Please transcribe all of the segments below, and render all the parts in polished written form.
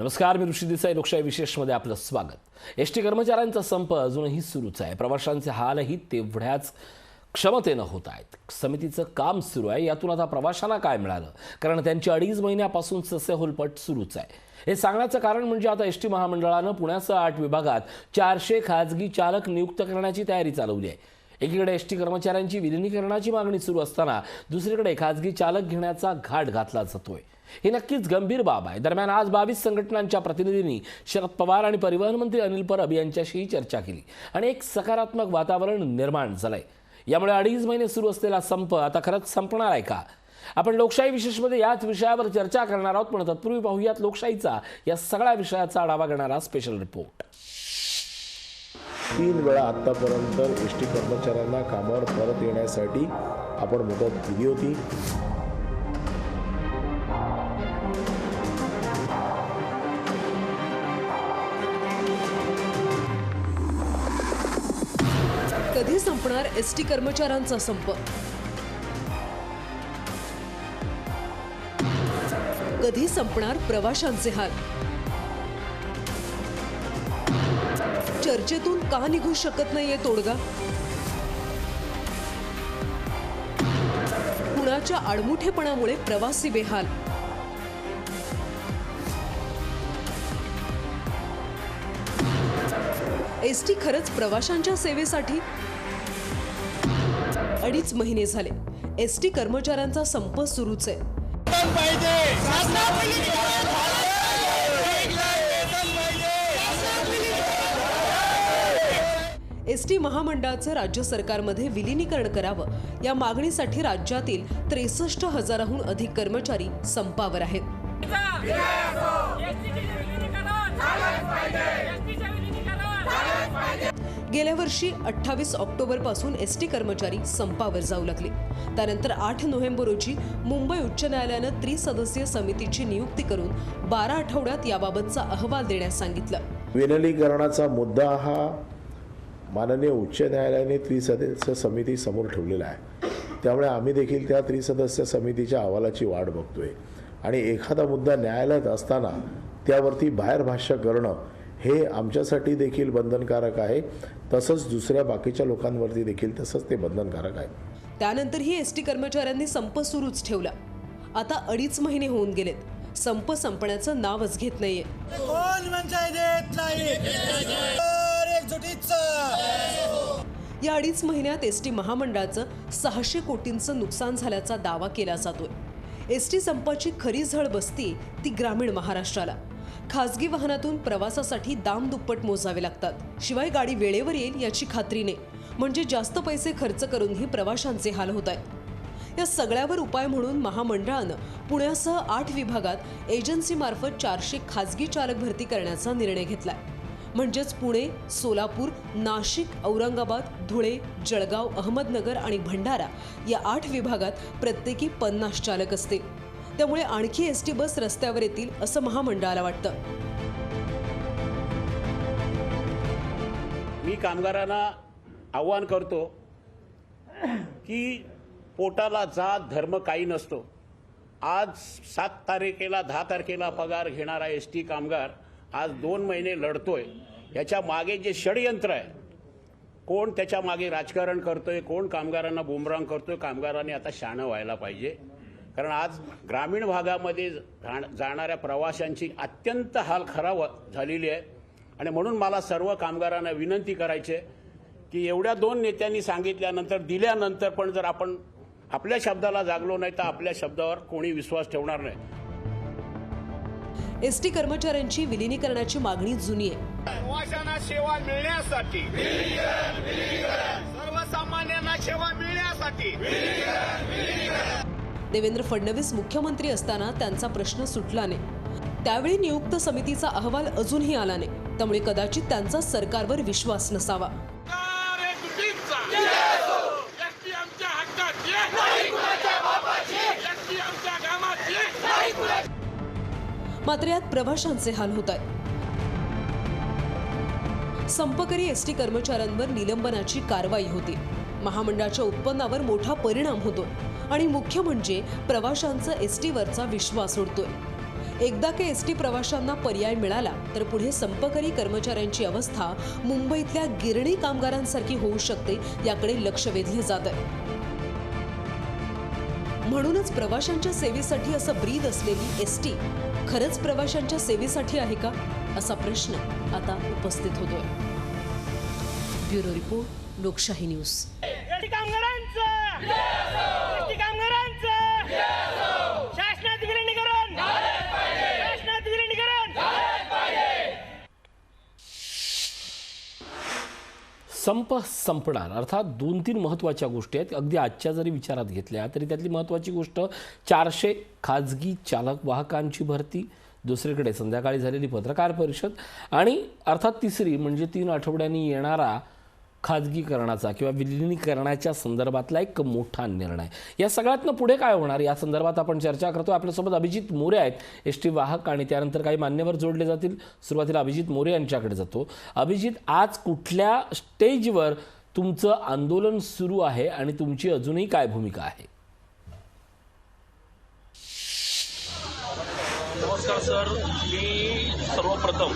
नमस्कार, मी ऋषी देसाई. लोकशाही विशेषमध्ये आपलं स्वागत. एसटी कर्मचाऱ्यांचा संप अजूनही सुरूच आहे. प्रवाशांचे हालही तेवढ्याच क्षमतेनं होत आहेत. समितीचं काम सुरू आहे. यातून आता प्रवाशांना काय मिळालं? कारण त्यांची 2.5 महिन्यापासून सस्यहोलपट सुरूच आहे. हे सांगण्याचं कारण म्हणजे आता एसटी महामंडळानं पुण्यासह 8 विभागात 400 खाजगी चालक नियुक्त करण्याची तयारी चालवली आहे. एकीकडे एसटी कर्मचाऱ्यांची विलिनीकरणाची मागणी सुरू असताना दुसरीकडे खाजगी चालक घेण्याचा घाट घातला जातोय. ही नक्कीच गंभीर बाब आहे. दरम्यान आज 22 संघटनांच्या प्रतिनिधींनी शरद पवार आणि परिवहन मंत्री अनिल परब यांच्याशी चर्चा केली आणि एक सकारात्मक वातावरण निर्माण झालंय. यामुळे 2.5 महिने सुरू असलेला संप आता खरंच संपणार आहे का? आपण लोकशाही विशेषमध्ये याच विषयावर चर्चा करणार आहोत. पण तत्पूर्वी पाहूयात लोकशाहीचा या सगळ्या विषयाचा आढावा घेणारा स्पेशल रिपोर्ट. 3 वेळा आतापर्यंत एसटी कर्मचाऱ्यांना कामावर परत येण्यासाठी आपण मुदत दिली होती. कधी संपणार एसटी कर्मचाऱ्यांचा संप? कधी संपणार प्रवाशांचे हाल? चर्चेतून का निघू शकत नाहीये तोडगा? कुणाच्या आडमुठेपणामुळे प्रवासी बेहाल? एसटी खरंच प्रवाशांच्या सेवेसाठी? 2.5 महिने झाले एसटी कर्मचाऱ्यांचा संप सुरूच आहे. एसटी महामंडळाचं राज्य सरकारमध्ये विलीनीकरण करावं या मागणीसाठी राज्यातील 63,000हून अधिक कर्मचारी संपावर आहेत. गेल्या वर्षी 28 ऑक्टोबर पासून एसटी कर्मचारी संपावर जाऊ लागले. त्यानंतर 8 नोव्हेंबर रोजी मुंबई उच्च न्यायालयानं त्रिसदस्यीय समितीची नियुक्ती करून 12 आठवड्यात याबाबतचा अहवाल देण्यास सांगितलं. विलिनीकरणाचा मुद्दा हा माननीय उच्च न्यायालयाने त्रिसदस्यीय समिती समोर ठेवलेला आहे. त्यामुळे आम्ही देखील त्या त्रिसदस्यीय समितीच्या अहवालाची वाट बघतोय आणि एखादा मुद्दा न्यायालयात असताना त्यावरती बाहेर भाष्य करणं हे आमच्यासाठी देखील बंधनकारक आहे. तसंच दुसऱ्या बाकीच्या लोकांवरती देखील तसंच ते बंधनकारक आहे. त्यानंतरही एसटी कर्मचाऱ्यांनी संप सुरूच ठेवला. आता 2.5 महिने होऊन गेलेत. संप संपण्याचं नावच घेत नाहीये. या 2.5 महिन्यात एसटी महामंडळाचं 600 कोटींचं नुकसान झाल्याचा दावा केला जातोय. एसटी संपाची खरी झळ बसती ती ग्रामीण महाराष्ट्राला. खासगी वाहनातून प्रवासासाठी दाम दुप्पट मोजावे लागतात. शिवाय गाडी वेळेवर येईल याची खात्री नाही. म्हणजे जास्त पैसे खर्च करूनही प्रवाशांचे हाल होत आहेत. या सगळ्यावर उपाय म्हणून महामंडळानं पुण्यासह 8 विभागात एजन्सीमार्फत 400 खासगी चालक भरती करण्याचा निर्णय घेतलाय. म्हणजेच पुणे, सोलापूर, नाशिक, औरंगाबाद, धुळे, जळगाव, अहमदनगर आणि भंडारा या 8 विभागात प्रत्येकी 50 चालक असतील. त्यामुळे आणखी एसटी बस रस्त्यावर येतील असं महामंडळाला वाटतं. मी कामगारांना आव्हान करतो की पोटाला जात धर्म काही नसतो. आज 7 तारखेला 10 तारखेला पगार घेणारा एसटी कामगार आज 2 महिने लढतोय. याच्या मागे जे षडयंत्र आहे, कोण त्याच्या मागे राजकारण करतोय, कोण कामगारांना बुमरांग करतोय, कामगारांनी आता शहाणं व्हायला पाहिजे. कारण आज ग्रामीण भागामध्ये जाणाऱ्या प्रवाशांची अत्यंत हाल खराब झालेली आहे. आणि म्हणून मला सर्व कामगारांना विनंती करायची आहे की एवढ्या 2 नेत्यांनी सांगितल्यानंतर दिल्यानंतर पण जर आपण आपल्या शब्दाला जागलो नाही तर आपल्या शब्दावर कोणी विश्वास ठेवणार नाही. एसटी कर्मचाऱ्यांची विलिनीकरणाची मागणी जुनी आहे. प्रवाशांना सेवा मिळण्यासाठी, सर्वसामान्यांना सेवा मिळण्यासाठी देवेंद्र फडणवीस मुख्यमंत्री असताना त्यांचा प्रश्न सुटला नाही. त्यावेळी नियुक्त समितीचा अहवाल अजूनही आला नाही. त्यामुळे कदाचित त्यांचा सरकारवर विश्वास नसावा. मात्र यात प्रवाशांचे हाल होत आहेत. संपकरी एसटी कर्मचाऱ्यांवर निलंबनाची कारवाई होती. महामंडळाच्या उत्पन्नावर मोठा परिणाम होतो आणि मुख्य म्हणजे प्रवाशांचा एसटीवरचा विश्वास उडतोय. एकदा का एसटी प्रवाशांना पर्याय मिळाला तर पुढे संपकरी कर्मचाऱ्यांची अवस्था मुंबईतल्या गिरणी कामगारांसारखी होऊ शकते याकडे लक्ष वेधले जात आहे. म्हणूनच प्रवाशांच्या सेवेसाठी असं ब्रीद असलेली एसटी खरंच प्रवाशांच्या सेवेसाठी आहे का असा प्रश्न आता उपस्थित होतोय. ब्युरो रिपोर्ट, लोकशाही न्यूज. एसटी कामगारांचं शासनात विलीनीकरण, शासनात विलीनीकरण. संप संपणार अर्थात 2-3 महत्त्वाच्या गोष्टी आहेत. अगदी आजच्या जरी विचारात घेतल्या तरी त्यातली महत्त्वाची गोष्ट 400 खाजगी चालक वाहकांची भरती, दुसरीकडे संध्याकाळी झालेली पत्रकार परिषद आणि अर्थात तिसरी म्हणजे 3 आठवड्यांनी येणारा खाजगीकरणाचा किंवा विलिनीकरणाच्या संदर्भातला एक मोठा निर्णय. या सगळ्यातनं पुढे काय होणार या संदर्भात आपण चर्चा करतो. आपल्यासोबत अभिजित मोरे आहेत, एसटी वाहक, आणि त्यानंतर काही मान्यवर जोडले जातील. सुरुवातीला अभिजित मोरे यांच्याकडे जातो. अभिजित, आज कुठल्या स्टेजवर तुमचं आंदोलन सुरू आहे आणि तुमची अजूनही काय भूमिका आहे? नमस्कार सर, मी सर्वप्रथम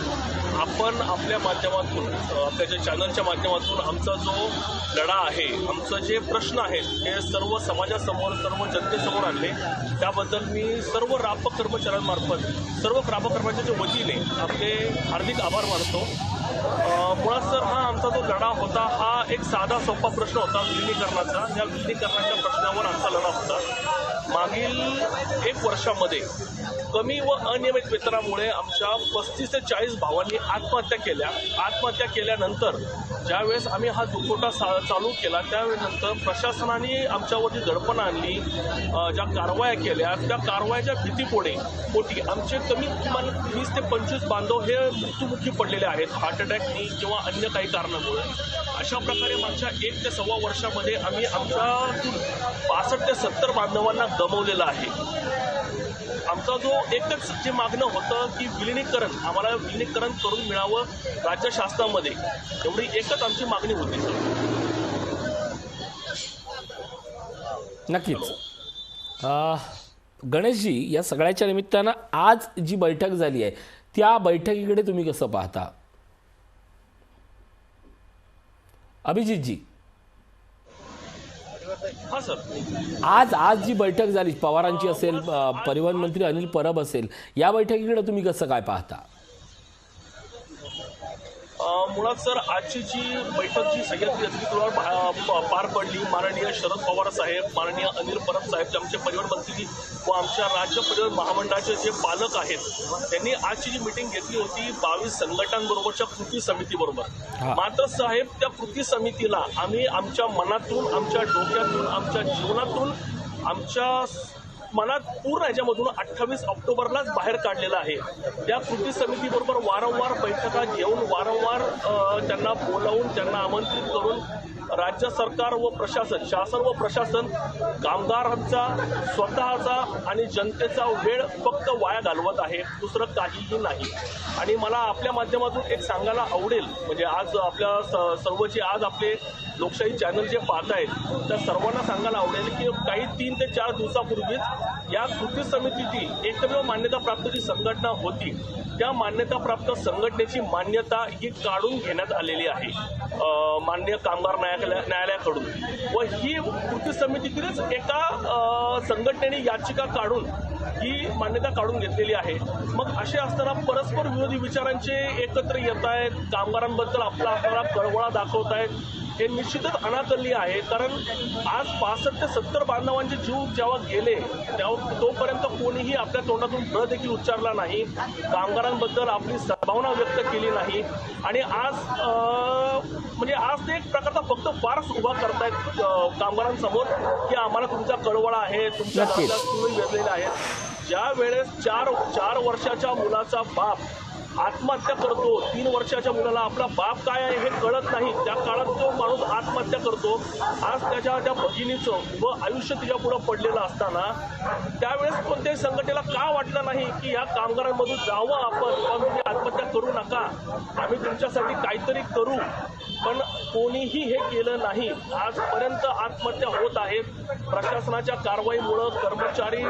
आपण आपल्या माध्यमातून, आपल्या ज्या चॅनलच्या माध्यमातून आमचा जो लढा आहे, आमचे जे प्रश्न आहेत हे सर्व समाजासमोर, सर्व जनतेसमोर आणले. त्याबद्दल मी सर्व रापक कर्मचाऱ्यांमार्फत, सर्व रापक कर्मचाऱ्यांच्या वतीने आपले हार्दिक आभार मानतो. मुळात सर, हा आमचा जो लढा होता हा एक साधा सोपा प्रश्न होता विलिनीकरणाचा. या विलिनीकरणाच्या प्रश्नावर आमचा लढा होता. मागील 1 वर्षामध्ये कमी व अनियमित वेतनामुळे आमच्या 35 ते 40 भावांनी आत्महत्या केल्या. आत्महत्या केल्यानंतर ज्यावेळेस आम्ही हा दुखवटा चालू केला त्यावेळेनंतर प्रशासनाने आमच्यावरती दडपण आणली, ज्या कारवाया केल्या त्या कारवायाच्या भीतीपोटी आमचे कमीत किमान 20 ते 25 बांधव हे मृत्युमुखी पडलेले आहेत, हार्ट अटॅकनी किंवा अन्य काही कारणामुळे. अशा प्रकारे मागच्या 1 ते 1.25 वर्षामध्ये आम्ही आमच्यातून 65 ते 70 बांधवांना गमावलेला आहे. आमचा जो एकच जे मागणं होतं की विलिनीकरण, आम्हाला विलिनीकरण करून मिळावं राज्य शासनामध्ये, एवढी एकच आमची मागणी होती. नक्कीच. गणेशजी, या सगळ्याच्या निमित्तानं आज जी बैठक झाली आहे त्या बैठकीकडे तुम्ही कसं पाहता? अभिजितजी, हा सर, आज जी बैठक झाली पवारांची असेल, परिवहन मंत्री अनिल परब असेल, या बैठकीकडे तुम्ही कसं काय पाहता? मुळात सर, आजची जी बैठक जी सह्याद्री अतिथीगृहावर पार पडली, माननीय शरद पवार साहेब, माननीय अनिल परब साहेब, आमचे परिवहन मंत्री व आमच्या राज्य परिवहन महामंडळाचे जे पालक आहेत, त्यांनी आजची जी मीटिंग घेतली होती 22 संघटनांबरोबरच्या कृती समितीबरोबर. मात्र साहेब, त्या कृती समितीला आम्ही आमच्या मनातून, आमच्या डोक्यातून, आमच्या जीवनातून, आमच्या मनात पूर्ण याच्यामधून 28 ऑक्टोबरलाच बाहेर काढलेलं आहे. त्या कृती समितीबरोबर वारंवार बैठका घेऊन, वारंवार त्यांना बोलावून, त्यांना आमंत्रित करून राज्य सरकार व प्रशासन, शासन व प्रशासन कामगारांचा, स्वतःचा आणि जनतेचा वेळ फक्त वाया घालवत आहे, दुसरं काहीही नाही. आणि मला आपल्या माध्यमातून एक सांगायला आवडेल, म्हणजे आज आपल्या सर्व जे आज आपले लोकशाही चॅनल जे पाहत आहेत त्या सर्वांना सांगायला आवडेल की काही 3 ते 4 दिवसापूर्वीच या कृती समितीची एकमेव मान्यताप्राप्त जी संघटना होती त्या मान्यताप्राप्त संघटनेची मान्यता ही काढून घेण्यात आलेली आहे माननीय कामगार न्यायालयाकडून. व ही कृती समितीतीलच एका संघटनेने याचिका काढून ही मान्यता काढून घेतलेली आहे. मग असे असताना परस्पर विरोधी विचारांचे एकत्र येत आहेत, कामगारांबद्दल आपला कळवळा दाखवत आहेत, हे निश्चितच अनाकलनीय आहे. कारण आज 65 ते 70 बांधवांचे जीव जेव्हा गेले तेव्हा तोपर्यंत कोणीही आपल्या तोंडातून प्र देखील उच्चारला नाही, कामगारांबद्दल आपली सद्भावना व्यक्त केली नाही. आणि आज म्हणजे आज ते एक प्रकारचा फक्त फार्स उभा करतायत कामगारांसमोर की आम्हाला तुमचा कळवळा आहे, तुमच्या घराला सुरू वेचलेले आहेत. ज्या वेळेस 4 वर्षाच्या मुलाचा बाप आत्महत्या करतो, 3 वर्षाच्या मुलाला आपला बाप काय आहे हे कळत नाही, त्या काळात तो माणूस आत्महत्या करतो. आज त्याच्या त्या भगिनीचं व आयुष्य तिच्या पुढे पडलेलं असताना त्यावेळेस कोणत्याही संघटनेला का वाटलं नाही की या कामगारांमधून जावं आपण, पण तुम्ही आत्महत्या करू नका, आम्ही तुमच्यासाठी काहीतरी करू. पण कोणीही हे केलं नाही. आजपर्यंत आत्महत्या होत आहेत. प्रशासनाच्या कारवाईमुळं कर्मचारी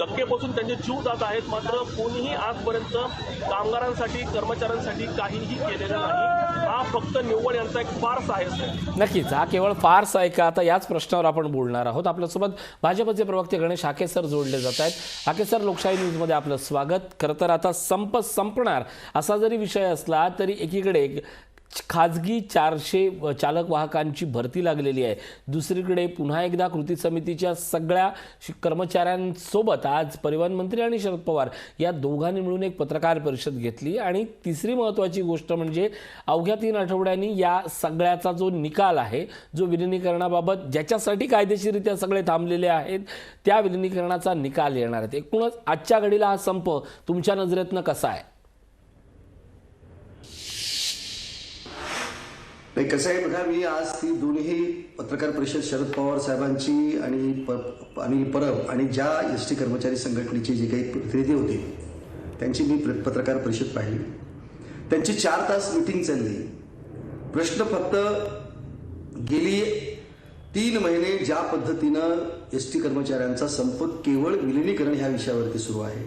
धक्के बसून त्यांचे जीव जात आहेत. मात्र कोणीही आजपर्यंत कामगारांसाठी, कर्मचाऱ्यांसाठी काहीही केलेलं नाही. हा फक्त निव्वळ यांचा एक फार्स आहे. नक्कीच हा केवळ फार्स आहे का? आता याच प्रश्नावर आपण बोलणार आहोत. आपल्यासोबत भाजपचे प्रवक्ते गणेश हाके सर जोडले जात आहेत. हाके सर, लोकशाही न्यूजमध्ये आपलं स्वागत. खरं तर आता संप संपणार असा जरी विषय असला तरी एकीकडे खाजगी 400 चालक वाहकांची भरती लागलेली आहे, दुसरीकडे पुन्हा एकदा कृती समितीच्या सगळ्या कर्मचाऱ्यांसोबत आज परिवहन मंत्री आणि शरद पवार या दोघांनी मिळून एक पत्रकार परिषद घेतली. आणि तिसरी महत्त्वाची गोष्ट म्हणजे अवघ्या 3 आठवड्यांनी या सगळ्याचा जो निकाल आहे, जो विलिनीकरणाबाबत ज्याच्यासाठी कायदेशीररित्या सगळे थांबलेले आहेत त्या विलिनीकरणाचा निकाल येणार आहे. एकूणच आजच्या घडीला हा संप तुमच्या नजरेतनं कसा आहे? नाही, कसं आहे बघा, मी आज ती दोन्ही पत्रकार परिषद शरद पवार साहेबांची आणि अनिल परब आणि ज्या एस टी कर्मचारी संघटनेचे जे काही प्रतिनिधी होते त्यांची मी पत्रकार परिषद पाहिली. त्यांची 4 तास मीटिंग चालली. प्रश्न फक्त गेली 3 महिने ज्या पद्धतीनं एस टी कर्मचाऱ्यांचा संप केवळ विलिनीकरण ह्या विषयावरती सुरू आहे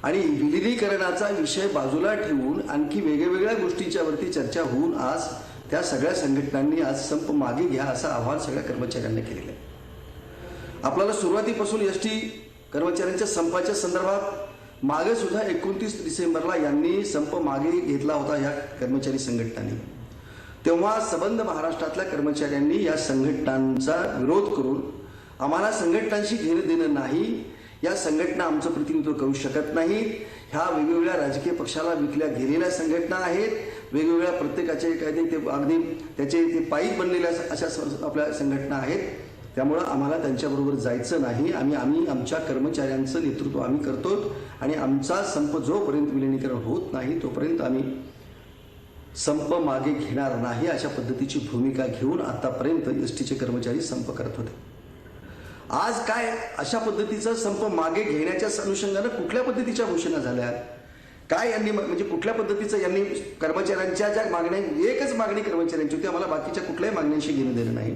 आणि विलिनीकरणाचा विषय बाजूला ठेवून आणखी वेगवेगळ्या गोष्टींच्यावरती चर्चा होऊन आज त्या सगळ्या संघटनांनी आज संप मागे घ्या असं आवाहन सगळ्या कर्मचाऱ्यांना केलेलं आहे. आपल्याला सुरुवातीपासून एस टी कर्मचाऱ्यांच्या संपाच्या संदर्भात मागे सुद्धा 29 डिसेंबरला यांनी संप मागे घेतला होता या कर्मचारी संघटनांनी. तेव्हा सबंध महाराष्ट्रातल्या कर्मचाऱ्यांनी या संघटनांचा विरोध करून आम्हाला संघटनांशी घेणं देणं नाही, या संघटना आमचं प्रतिनिधित्व करू शकत नाहीत, ह्या वेगवेगळ्या राजकीय पक्षाला विकल्या गेलेल्या संघटना आहेत, वेगवेगळ्या प्रत्येकाचे कायदे ते अगदी त्याचे ते पायीक बनलेल्या अशा आपल्या संघटना आहेत. त्यामुळं आम्हाला त्यांच्याबरोबर जायचं नाही. आम्ही आमच्या कर्मचाऱ्यांचं नेतृत्व आम्ही करतो आणि आमचा संप जोपर्यंत विलिनीकरण होत नाही तोपर्यंत आम्ही संप मागे घेणार नाही अशा पद्धतीची भूमिका घेऊन आतापर्यंत एस टीचे कर्मचारी संप करत होते. आज काय अशा पद्धतीचा संप मागे घेण्याच्या अनुषंगानं कुठल्या पद्धतीच्या घोषणा झाल्या, काय यांनी म्हणजे कुठल्या पद्धतीचं यांनी कर्मचाऱ्यांच्या ज्या मागण्या, एकच मागणी कर्मचाऱ्यांची होती, आम्हाला बाकीच्या कुठल्याही मागण्यांशी घेणं देणं नाही.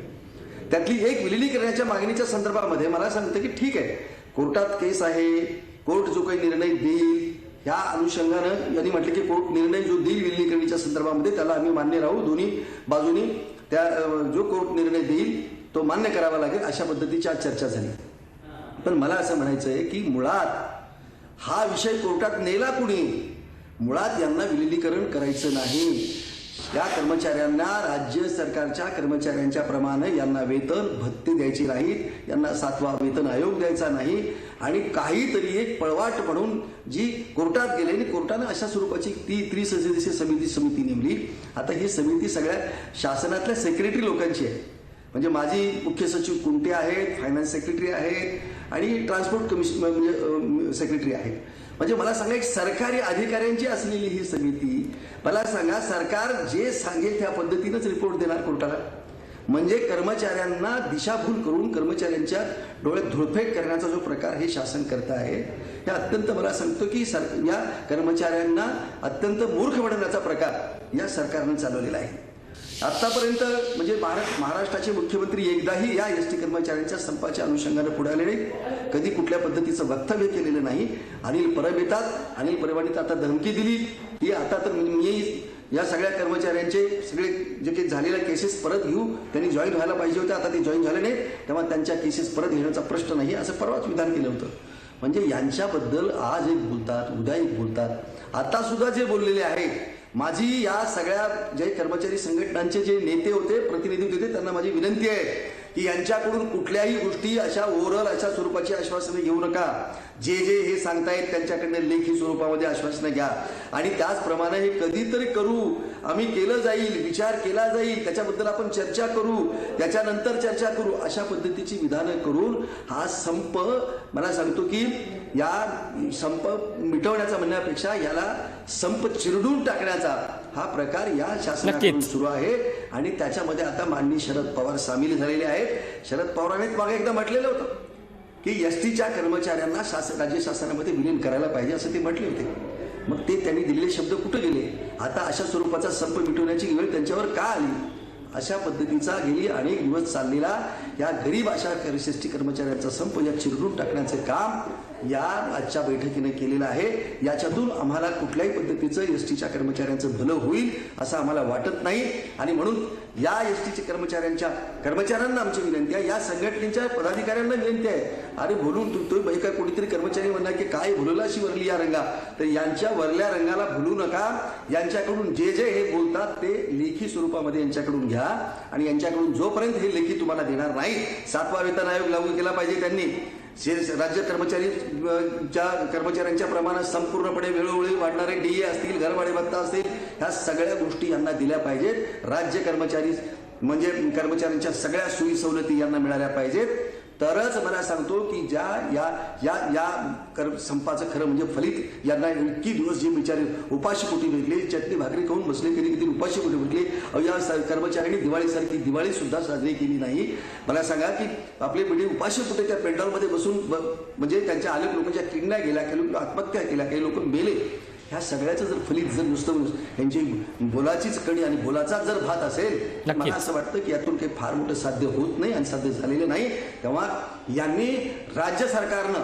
त्यातली एक विलिनीकरणाच्या मागणीच्या संदर्भामध्ये मला सांगतं की ठीक आहे, कोर्टात केस आहे, कोर्ट जो काही निर्णय देईल ह्या अनुषंगानं यांनी म्हटलं की कोर्ट निर्णय जो देईल विलिनीकरणाच्या संदर्भामध्ये त्याला आम्ही मान्य राहू, दोन्ही बाजूनी त्या जो कोर्ट निर्णय देईल तो मान्य करावा लागेल अशा पद्धतीची आज चर्चा झाली. पण मला असं म्हणायचं आहे की मुळात हा विषय कोर्टात नेला कुणी, मुळात यांना विलिनीकरण करायचं नाही. या कर्मचाऱ्यांना राज्य सरकारच्या कर्मचाऱ्यांच्या प्रमाणे यांना वेतन भत्ते द्यायचे नाहीत, यांना 7वा वेतन आयोग द्यायचा नाही आणि काहीतरी एक पळवाट म्हणून जी कोर्टात गेले आणि कोर्टानं अशा स्वरूपाची ती त्रिसदस्यीय समिती नेमली. आता ही समिती सगळ्या शासनातल्या सेक्रेटरी लोकांची आहे, म्हणजे माजी मुख्य सचिव कुंटे आहेत, फायनान्स सेक्रेटरी आहेत आणि ट्रान्सपोर्ट कमिशन म्हणजे सेक्रेटरी आहेत. म्हणजे मला सांगा, एक सरकारी अधिकाऱ्यांची असलेली ही समिती, मला सांगा सरकार जे सांगेल त्या पद्धतीनंच रिपोर्ट देणार कोर्टाला. म्हणजे कर्मचाऱ्यांना दिशाभूल करून कर्मचाऱ्यांच्या डोळ्यात धुळफेक करण्याचा जो प्रकार हे शासन करत आहे हे अत्यंत मला सांगतो की या कर्मचाऱ्यांना अत्यंत मूर्ख बनवण्याचा प्रकार या सरकारनं चालवलेला आहे. आतापर्यंत म्हणजे महाराष्ट्राचे मुख्यमंत्री एकदाही या एस टी कर्मचाऱ्यांच्या संपाच्या अनुषंगाने पुढे आले नाही, कधी कुठल्या पद्धतीचं वक्तव्य केलेलं नाही. अनिल परब येतात, अनिल परबांनी आता धमकी दिली की आता तर मी या सगळ्या कर्मचाऱ्यांचे सगळे जे काही झालेल्या केसेस परत घेऊ, त्यांनी जॉईन व्हायला पाहिजे होते, आता ते जॉईन झाले नाही, तेव्हा त्यांच्या केसेस परत घेण्याचा प्रश्न नाही असं परवाच विधान केलं होतं. म्हणजे यांच्याबद्दल आज एक बोलतात, उद्या एक बोलतात. आता सुद्धा जे बोललेले आहेत, माझी या सगळ्या जे कर्मचारी संघटनांचे जे नेते होते, प्रतिनिधी होते, त्यांना माझी विनंती आहे की यांच्याकडून कुठल्याही गोष्टी अशा ओरल अशा स्वरूपाची आश्वासने घेऊ नका. जे हे सांगतायत त्यांच्याकडनं लेखी स्वरूपामध्ये आश्वासनं घ्या आणि त्याचप्रमाणे हे कधीतरी करू, आम्ही केलं जाईल, विचार केला जाईल, त्याच्याबद्दल आपण चर्चा करू, त्याच्यानंतर चर्चा करू, अशा पद्धतीची विधानं करून हा संप, मला सांगतो की या संप मिटवण्याचा म्हणण्यापेक्षा याला संप चिरडून टाकण्याचा हा प्रकार या शासनाकडून सुरू आहे आणि त्याच्यामध्ये आता माननीय शरद पवार सामील झालेले आहेत. शरद पवारांनी मागे एकदा म्हटलेलं होतं की एसटीच्या कर्मचाऱ्यांना राज्य शासनामध्ये विलीन करायला पाहिजे असं ते म्हटले होते. मग ते त्यांनी दिलेले शब्द कुठे गेले? आता अशा स्वरूपाचा संप मिटवण्याची वेळ त्यांच्यावर का आली? अशा पद्धतीचा गेली अनेक दिवस चाललेला या गरीब अशा एसटी कर्मचाऱ्यांचा संप या चिरडून टाकण्याचे काम या आजच्या बैठकीने केलेलं आहे. याच्यातून आम्हाला कुठल्याही पद्धतीचं एसटीच्या कर्मचाऱ्यांचं भलं होईल असं आम्हाला वाटत नाही आणि म्हणून या एसटीच्या कर्मचाऱ्यांना आमची विनंती आहे, या संघटनेच्या पदाधिकाऱ्यांना विनंती आहे, अरे बोलून तुम्ही बाई कोणीतरी कर्मचारी म्हणणार की काय भुलला अशी वरली या रंगा, तर यांच्या वरल्या रंगाला भुलू नका. यांच्याकडून जे हे बोलतात ते लेखी स्वरूपामध्ये यांच्याकडून घ्या आणि यांच्याकडून जोपर्यंत हे लेखी तुम्हाला देणार नाही, 7वा वेतन आयोग लागू केला पाहिजे त्यांनी. राज्य कर्मचाऱ्यांच्या प्रमाणात संपूर्णपणे वेळोवेळी वाढणारे डीए असतील, घरभाडे भत्ता असतील, ह्या सगळ्या गोष्टी यांना दिल्या पाहिजेत. राज्य कर्मचारी म्हणजे कर्मचाऱ्यांच्या सगळ्या सोयी सवलती यांना मिळाल्या पाहिजेत. तरच मला सांगतो की ज्या या या या संपाचं खरं म्हणजे फलित यांना इतकी दिवस जे बिचारे उपाशी पोटी भेटले, चटणी भाकरी खाऊन बसले, कधी कधी उपाशी पोटी भेटले, या कर्मचाऱ्यांनी दिवाळीसारखी दिवाळी सुद्धा साजरी केली नाही. मला सांगा की आपले म्हणजे उपाशी पोटे त्या पेंडॉलमध्ये बसून म्हणजे त्यांच्या अनेक लोकांच्या किडनॅप गेल्या, काही लोक आत्महत्या केल्या, काही लोक मेले. ह्या सगळ्याचं जर फलित जर नुसतं यांची बोलाचीच कणी आणि बोलाचा जर भात असेल तर मला असं वाटतं की यातून काही फार मोठं साध्य होत नाही आणि साध्य झालेलं नाही. तेव्हा यांनी राज्य सरकारनं,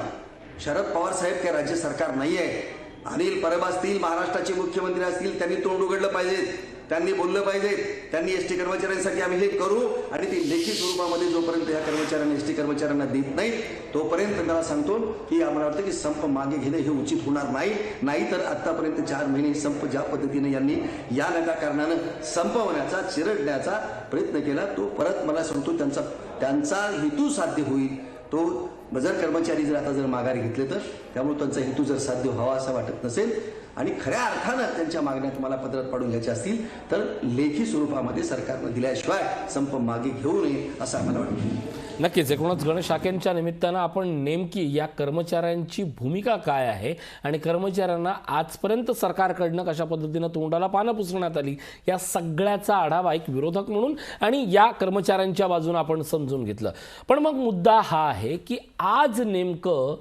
शरद पवार साहेब काही राज्य सरकार नाही आहे, अनिल परब असतील, महाराष्ट्राचे मुख्यमंत्री असतील, त्यांनी तोंड उघडलं पाहिजे, त्यांनी बोललं पाहिजे, त्यांनी एसटी कर्मचाऱ्यांसाठी आम्ही हे करू आणि ती लेखी स्वरूपामध्ये जोपर्यंत या कर्मचाऱ्यांना एसटी कर्मचाऱ्यांना देत नाही तोपर्यंत मला सांगतो की आम्हाला वाटतं की संप मागे घेणं हे उचित होणार नाही. तर आतापर्यंत 4 महिने संप ज्या पद्धतीने यांनी या नकाकारणानं संपवण्याचा, चिरडण्याचा प्रयत्न केला, तो परत मला सांगतो त्यांचा हेतू साध्य होईल. तो जर कर्मचारी जर आता माघारी घेतले तर त्यामुळे त्यांचा हेतू जर साध्य व्हावा असं वाटत नसेल आणि खऱ्या अर्थानं त्यांच्या मागण्या तुम्हाला पदरात पाडून घ्यायच्या असतील तर लेखी स्वरूपामध्ये सरकारनं दिल्याशिवाय संप मागे घेऊ नये असं आम्हाला वाटतं. नक्कीच. एकूणच गणेश शाखेंच्या निमित्तानं आपण नेमकी या कर्मचाऱ्यांची भूमिका काय आहे आणि कर्मचाऱ्यांना आजपर्यंत सरकारकडनं कशा पद्धतीनं तोंडाला पानं पुसण्यात आली या सगळ्याचा आढावा एक विरोधक म्हणून आणि या कर्मचाऱ्यांच्या बाजूने आपण समजून घेतलं. पण मग मुद्दा हा आहे की आज नेमकं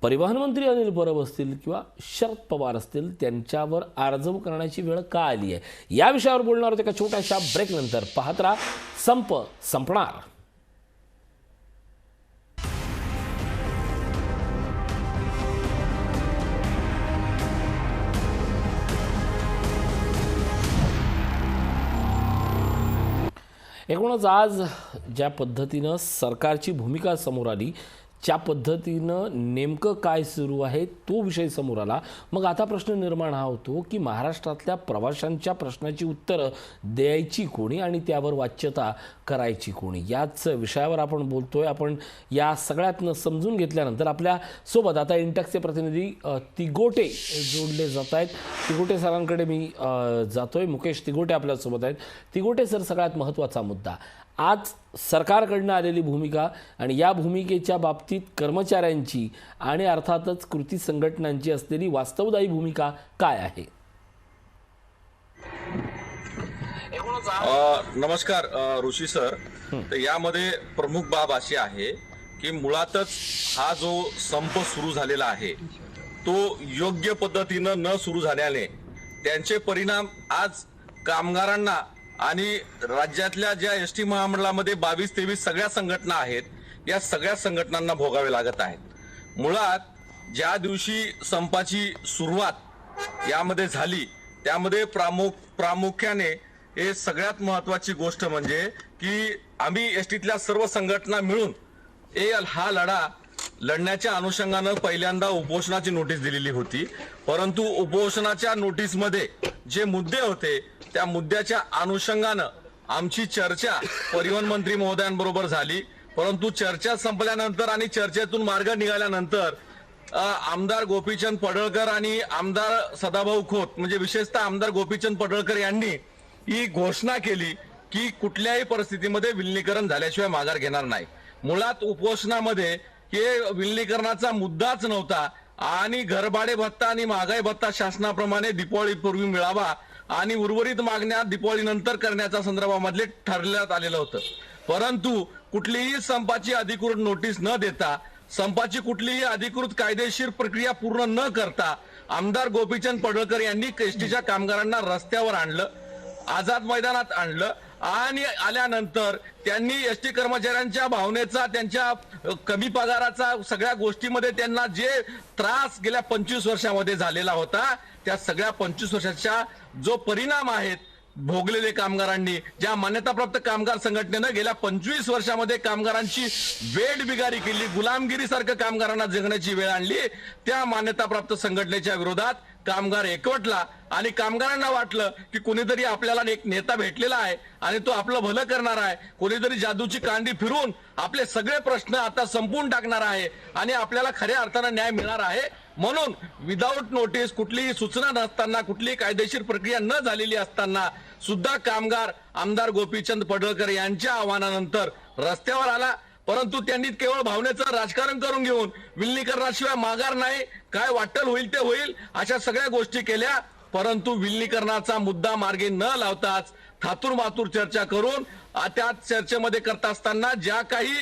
परिवहन मंत्री अनिल परब असतील किंवा शरद पवार असतील त्यांच्यावर आर्जव करण्याची वेळ का आली आहे, या विषयावर बोलणार होते एका छोट्याशा ब्रेकनंतर. पाहत राहा संप संपणार. एकूणच आज ज्या पद्धतीनं सरकारची भूमिका समोर आली, ज्या पद्धतीनं नेमकं काय सुरू आहे तो विषय समोर आला, मग आता प्रश्न निर्माण हा होतो की महाराष्ट्रातल्या प्रवाशांच्या प्रश्नाची उत्तरं द्यायची कोणी आणि त्यावर वाच्यता करायची कोणी, याच विषयावर आपण बोलतोय. आपण या सगळ्यातनं समजून घेतल्यानंतर आपल्यासोबत आता इंटॅक्सचे प्रतिनिधी तिगोटे जोडले जात आहेत. तिगोटे सरांकडे मी जातोय. मुकेश तिगोटे आपल्यासोबत आहेत. तिगोटे सर, सगळ्यात महत्त्वाचा मुद्दा आज सरकारकडनं आलेली भूमिका आणि या भूमिकेच्या बाबतीत कर्मचाऱ्यांची आणि अर्थातच कृती संघटनांची असलेली वास्तवदायी भूमिका काय आहे? नमस्कार ऋषी सर. तर यामध्ये प्रमुख बाब अशी आहे की मुळातच हा जो संप सुरू झालेला आहे तो योग्य पद्धतीनं न सुरू झाल्याने त्यांचे परिणाम आज कामगारांना आणि राज्यातल्या ज्या एसटी महामंडळामध्ये 22-23 सगळ्या संघटना आहेत या सगळ्या संघटनांना भोगावे लागत आहेत. मुळात ज्या दिवशी संपाची सुरुवात यामध्ये झाली त्यामध्ये प्रामुख्याने हे सगळ्यात महत्वाची गोष्ट म्हणजे की आम्ही एसटीतल्या सर्व संघटना मिळून हा लढा लढण्याच्या अनुषंगानं पहिल्यांदा उपोषणाची नोटीस दिलेली होती. परंतु उपोषणाच्या नोटीसमध्ये जे मुद्दे होते त्या मुद्द्याच्या अनुषंगानं आमची चर्चा परिवहन मंत्री महोदयांबरोबर झाली, परंतु चर्चा संपल्यानंतर आणि चर्चेतून मार्ग निघाल्यानंतर आमदार गोपीचंद पडळकर आणि आमदार सदाभाऊ खोत म्हणजे विशेषतः आमदार गोपीचंद पडळकर यांनी ही घोषणा केली की कुठल्याही परिस्थितीमध्ये विलिनीकरण झाल्याशिवाय माघार घेणार नाही. मुळात उपोषणामध्ये हे विलिनीकरणाचा मुद्दाच नव्हता आणि घरभाडे भत्ता आणि महागाई भत्ता शासनाप्रमाणे दिवाळीपूर्वी मिळावा आणि उर्वरित मागण्या दिवाळीनंतर करण्याच्या संदर्भामधले ठरवण्यात आलेलं होतं. परंतु कुठलीही संपाची अधिकृत नोटीस न देता, संपाची कुठलीही अधिकृत कायदेशीर प्रक्रिया पूर्ण न करता आमदार गोपीचंद पडळकर यांनी एसटीच्या कामगारांना रस्त्यावर आणलं, आझाद मैदानात आणलं आणि आल्यानंतर त्यांनी एसटी कर्मचाऱ्यांच्या भावनेचा, त्यांच्या कमी पगाराचा, सगळ्या गोष्टीमध्ये त्यांना जे त्रास गेल्या 25 वर्षामध्ये झालेला होता त्या सगळ्या 25 वर्षाच्या जो परिणाम आहेत भोगलेले कामगारांनी, ज्या मान्यताप्राप्त कामगार संघटनेनं गेल्या 25 वर्षामध्ये कामगारांची वेठबिगारी केली, गुलामगिरीसारखं कामगारांना जगण्याची वेळ आणली, त्या मान्यताप्राप्त संघटनेच्या विरोधात कामगार एकवटला आणि कामगारांना वाटलं की कोणीतरी आपल्याला एक नेता भेटलेला आहे आणि तो आपलं भलं करणार आहे, कोणीतरी जादूची कांडी फिरून आपले सगळे प्रश्न आता संपवून टाकणार आहे आणि आपल्याला खऱ्या अर्थानं न्याय मिळणार आहे. म्हणून विदाऊट नोटीस, कुठलीही सूचना नसताना, कुठलीही कायदेशीर प्रक्रिया न झालेली असताना सुद्धा कामगार आमदार गोपीचंद पडळकर यांच्या आव्हानानंतर रस्त्यावर आला. परंतु त्यांनी केवळ भावनेचं राजकारण करून घेऊन विलिनीकरणाशिवाय माघार नाही, काय वाटेल होईल ते होईल अशा सगळ्या गोष्टी केल्या. परंतु विलिनीकरणाचा मुद्दा मार्गी न लावताच थातूर मातूर चर्चा करून त्या चर्चेमध्ये करत असताना ज्या काही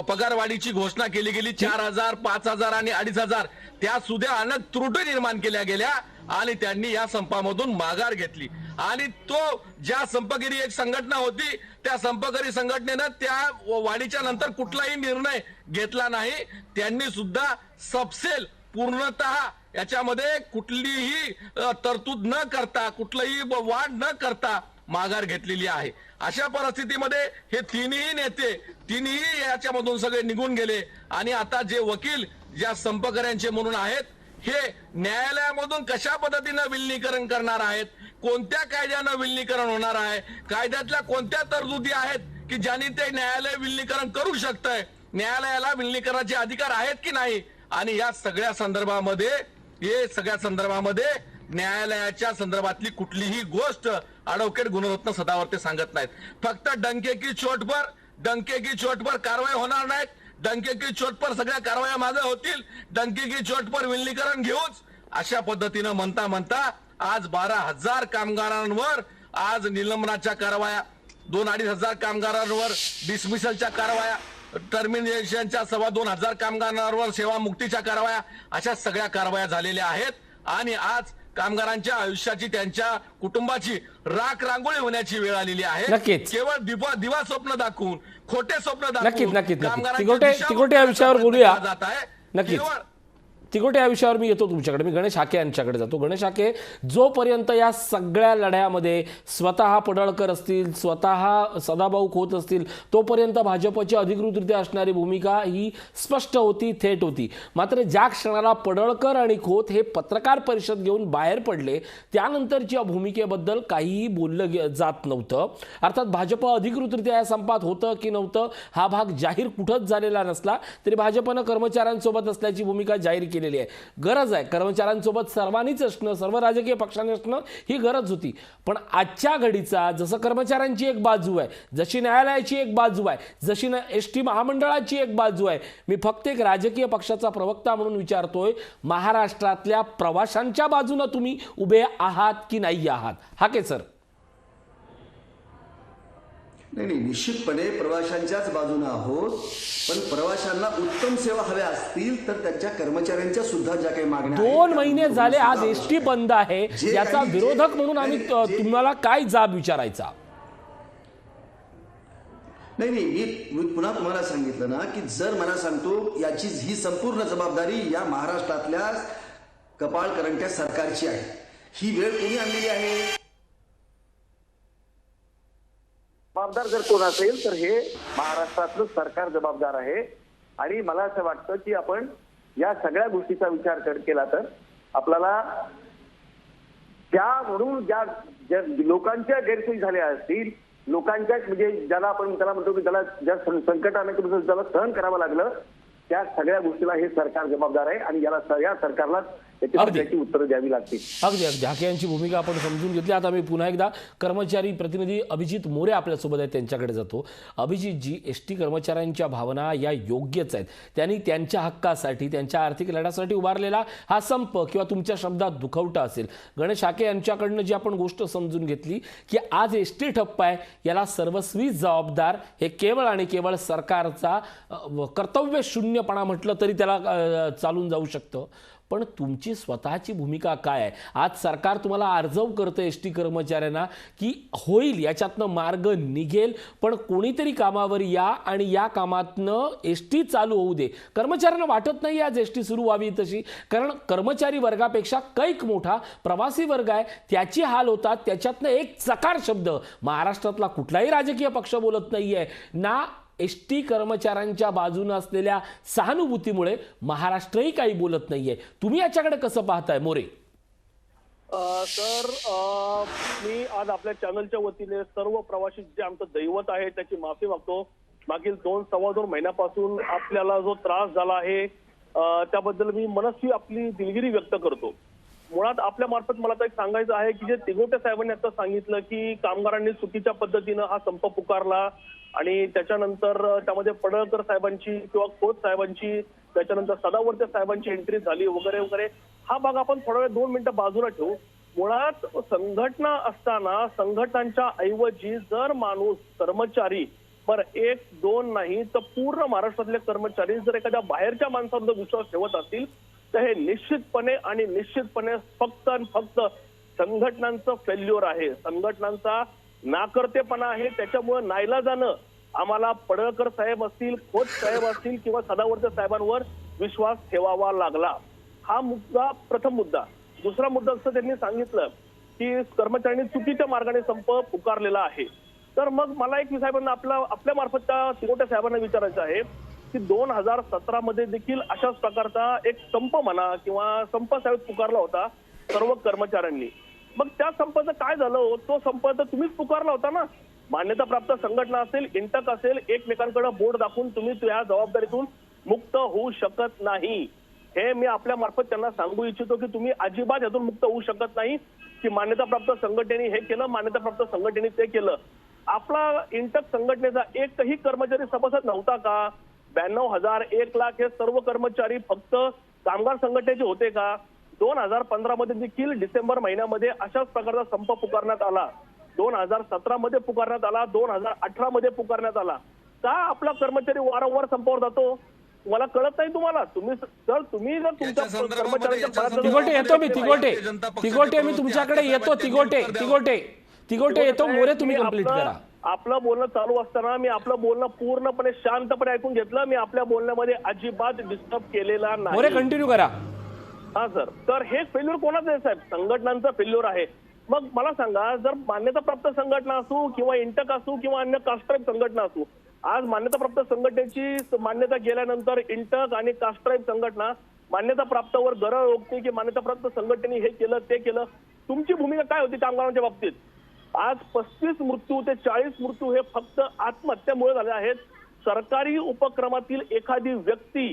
पगारवाढीची घोषणा केली गेली 4,000, 5,000 आणि 2,500 त्या सुद्धा अनेक त्रुटी निर्माण केल्या गेल्या आणि त्यांनी या संपामधून माघार घेतली. आणि तो ज्या संपकरी एक संघटना होती त्या संपकरी संघटनेनं त्या वाढीच्या नंतर कुठलाही निर्णय घेतला नाही. त्यांनी सुद्धा सबसेल पूर्णतः याच्यामध्ये कुठलीही तरतूद न करता, कुठलीही वाढ न करता माघार घेतलेली आहे. अशा परिस्थितीमध्ये हे तिन्ही याच्यामधून सगळे निघून गेले आणि आता जे वकील ज्या संपकऱ्यांचे म्हणून आहेत हे न्यायालयामधून कशा पद्धतीनं विलिनीकरण करणार आहेत, कोणत्या कायद्यानं विलिनीकरण होणार आहे, कायद्यातल्या कोणत्या तरतुदी आहेत की ज्यांनी ते न्यायालय विलिनीकरण करू शकतंय, न्यायालयाला विलिनीकरणाचे अधिकार आहेत की नाही. आणि या सगळ्या संदर्भामध्ये न्यायालयाच्या संदर्भातली कुठलीही गोष्ट ॲडव्होकेट गुणरत्न सदावर्ते सांगत नाहीत. फक्त डंके की चोट पर कारवाई होणार नाहीत, डंके की चोट पर सगळ्या कारवाया मागे होतील, डंके की चोट पर विलिनीकरण घेऊच अशा पद्धतीनं म्हणता आज 12,000 कामगारांवर आज निलंबनाच्या कारवाया, 2,000-2,500 कामगारांवर डिसमिसलच्या कारवाया, टर्मिनेशनच्या 2,200 कामगारांवर सेवामुक्तीच्या कारवाया, अशा सगळ्या कारवाया झालेल्या आहेत. आणि आज कामगारांच्या आयुष्याची, त्यांच्या कुटुंबाची राख रांगोळी होण्याची वेळ आलेली आहे. केवळ दिवा स्वप्न दाखवून, खोटे स्वप्न दाखवून तिकोटे या विषयावर बोलूया. नक्कीच तिकोटे या विषयावर मी येतो तुमच्याकडे. मी गणेश हाके यांच्याकडे जातो. गणेश हाके, जोपर्यंत या सगळ्या लढ्यामध्ये स्वतः पडळकर असतील, स्वतः सदाभाऊ खोत असतील, तोपर्यंत भाजपची अधिकृतरित्या असणारी भूमिका ही स्पष्ट होती, थेट होती. मात्र ज्या क्षणाला पडळकर आणि खोत हे पत्रकार परिषद घेऊन बाहेर पडले त्यानंतरच्या भूमिकेबद्दल काहीही बोललं जात नव्हतं. अर्थात भाजप अधिकृतरित्या या संपात होतं की नव्हतं हा भाग जाहीर कुठंच झालेला नसला तरी भाजपनं कर्मचाऱ्यांसोबत असल्याची भूमिका जाहीर केलेली आहे. गरज आहे कर्मचाऱ्यांसोबत सर्वांनीच असणं, सर्व राजकीय पक्षांनी असणं ही गरज होती. पण आजच्या घडीचा जसं कर्मचाऱ्यांची एक बाजू आहे, जशी न्यायालयाची एक बाजू आहे, जशी एसटी महामंडळाची एक बाजू आहे, मी फक्त एक राजकीय पक्षाचा प्रवक्ता म्हणून विचारतोय, महाराष्ट्रातल्या प्रवाशांच्या बाजूने तुम्ही उभे आहात की नाही आहात? हाके सर. नाही, निश्चितपणे प्रवाशांच्याच बाजूने आहोत. पण प्रवाशांना उत्तम सेवा हव्या असतील तर त्यांच्या कर्मचाऱ्यांच्या सुद्धा ज्या काही मागण्या 2 महिने झाले आज एसटी बंद आहे, याचा विरोधक म्हणून आम्ही तुम्हाला काय जाब विचारायचा? नाही, मी पुन्हा तुम्हाला सांगितलं ना की जर मला सांगतो याची ही संपूर्ण जबाबदारी या महाराष्ट्रातल्या कपाळकरंट्या सरकारची आहे. ही वेळ कोणी आणलेली आहे? जबाबदार जर कोण असेल तर हे महाराष्ट्रातलं सरकार जबाबदार आहे. आणि मला असं वाटतं की आपण या सगळ्या गोष्टीचा विचार केला तर आपल्याला त्या म्हणून ज्या लोकांच्या गैरसोयी झाल्या असतील लोकांच्या म्हणजे ज्याला आपण त्याला म्हणतो की त्याला ज्या संकटाने ज्याला सहन करावं लागलं त्या सगळ्या गोष्टीला हे सरकार जबाबदार आहे आणि याला या सरकारला त्याची उत्तरं द्यावी लागतील. अगदी अगदी हाके यांची भूमिका आपण समजून घेतली. आता मी पुन्हा एकदा कर्मचारी प्रतिनिधी अभिजित मोरे आपल्यासोबत आहेत, त्यांच्याकडे जातो. अभिजितजी, एसटी कर्मचाऱ्यांच्या भावना या योग्यच आहेत. त्यांनी त्यांच्या हक्कासाठी, त्यांच्या आर्थिक लढ्यासाठी उभारलेला हा संप किंवा तुमच्या शब्दात दुखवटा असेल. गणेश हाके यांच्याकडनं जी आपण गोष्ट समजून घेतली की आज एसटी ठप्प आहे, याला सर्वस्वी जबाबदार हे केवळ आणि केवळ सरकारचा कर्तव्य शून्यपणा म्हटलं तरी त्याला चालून जाऊ शकतं. पण तुमची स्वतःची भूमिका काय आहे? आज सरकार तुम्हाला आर्जव करतं एसटी कर्मचाऱ्यांना की होईल, याच्यातनं मार्ग निघेल, पण कोणीतरी कामावर या आणि या कामातनं एसटी चालू होऊ दे. कर्मचाऱ्यांना वाटत नाही आज एसटी सुरू व्हावी तशी, कारण कर्मचारी वर्गापेक्षा कैक मोठा प्रवासी वर्ग आहे, त्याची हाल होतात. त्याच्यातनं एक चकार शब्द महाराष्ट्रातला कुठलाही राजकीय पक्ष बोलत नाहीये ना. एसटी कर्मचाऱ्यांच्या बाजूने असलेल्या सहानुभूतीमुळे महाराष्ट्रही काही बोलत नाहीये. तुम्ही याच्याकडे कसं पाहताय मोरे? सर, मी आज आपल्या चॅनलच्या वतीने सर्व प्रवासी जे आमचं दैवत आहे त्याची माफी मागतो. मागील 2-2.25 महिन्यापासून आपल्याला जो त्रास झाला आहे त्याबद्दल मी मनस्वी आपली दिलगिरी व्यक्त करतो. मुळात आपल्या मार्फत मला तर एक सांगायचं आहे की जे तिगोटे साहेबांनी आता सांगितलं की कामगारांनी चुकीच्या पद्धतीनं हा संप पुकारला आणि त्याच्यानंतर त्यामध्ये पडळकर साहेबांची किंवा खोत साहेबांची, त्याच्यानंतर सदावर्ते साहेबांची एंट्री झाली वगैरे वगैरे, हा भाग आपण थोडा वेळ 2 मिनिटं बाजूला ठेवू. मुळात संघटना असताना संघटनांच्या ऐवजी जर माणूस कर्मचारी बरं 1-2 नाही तर पूर्ण महाराष्ट्रातले कर्मचारी जर एखाद्या बाहेरच्या माणसावर विश्वास ठेवत असतील तर हे निश्चितपणे फक्त आणि फक्त संघटनांचं फेल्युअर आहे, संघटनांचा नाकर्तेपणा आहे. त्याच्यामुळे नाईलाजानं आम्हाला पडळकर साहेब असतील, खोत साहेब असतील किंवा सदावर्ते साहेबांवर विश्वास ठेवावा लागला. हा मुद्दा, प्रथम मुद्दा. दुसरा मुद्दा असं त्यांनी सांगितलं की कर्मचाऱ्यांनी चुकीच्या मार्गाने संप पुकारलेला आहे. तर मग मला एक साहेबांना आपल्या मार्फत त्या तिगोटे साहेबांना विचारायचं आहे की 2017 मध्ये देखील अशाच प्रकारचा एक संप म्हणा किंवा संप साहेब पुकारला होता सर्व कर्मचाऱ्यांनी. मग त्या संपाचं काय झालं? तो संप तर तुम्हीच पुकारला होता ना. मान्यताप्राप्त संघटना असेल, इंटक असेल, एकमेकांकडे बोर्ड दाखवून तुम्ही या जबाबदारीतून मुक्त होऊ शकत नाही. हे मी आपल्या मार्फत त्यांना सांगू इच्छितो की तुम्ही अजिबात यातून मुक्त होऊ शकत नाही की मान्यताप्राप्त संघटनेने हे केलं, मान्यताप्राप्त संघटनेने ते केलं. आपला इंटक संघटनेचा एकही कर्मचारी सभासद नव्हता का? 92,000, 1 लाख हे सर्व कर्मचारी फक्त कामगार संघटनेचे होते का? 2015 मध्ये देखील डिसेंबर महिन्यामध्ये अशाच प्रकारचा संप पुकारण्यात आला. 2017 मध्ये पुकारण्यात आला, 2018 मध्ये पुकारण्यात आला. का आपला कर्मचारी वारंवार संपावर जातो? मला कळत नाही तुम्हाला. तुम्ही जर तुमच्या कर्मचाऱ्यांच्या तिगोटे येतो मी, तिगोटे मी तुमच्याकडे येतो. तिगोटे येतो. मोरे तुम्ही कंप्लीट करा. आपलं बोलणं चालू असताना मी आपलं बोलणं पूर्णपणे शांतपणे ऐकून घेतलं. मी आपल्या बोलण्यामध्ये अजिबात डिस्टर्ब केलेला नाही. मोरे कंटिन्यू करा. हा सर. तर हे फेल्युअर कोणाचं आहे साहेब? संघटनांचं फेल्युअर आहे. मग मला सांगा, जर मान्यताप्राप्त संघटना असू किंवा इंटक असू किंवा अन्य कास्ट्राईब संघटना असू, आज मान्यताप्राप्त संघटनेची मान्यता गेल्यानंतर इंटक आणि कास्ट्राईब संघटना मान्यताप्राप्तवर गरळ ओकते की मान्यताप्राप्त संघटनेने हे केलं ते केलं. तुमची भूमिका काय होती कामगारांच्या बाबतीत? आज 35 मृत्यू ते 40 मृत्यू हे फक्त आत्महत्यामुळे झाले आहेत. सरकारी उपक्रमातील एखादी व्यक्ती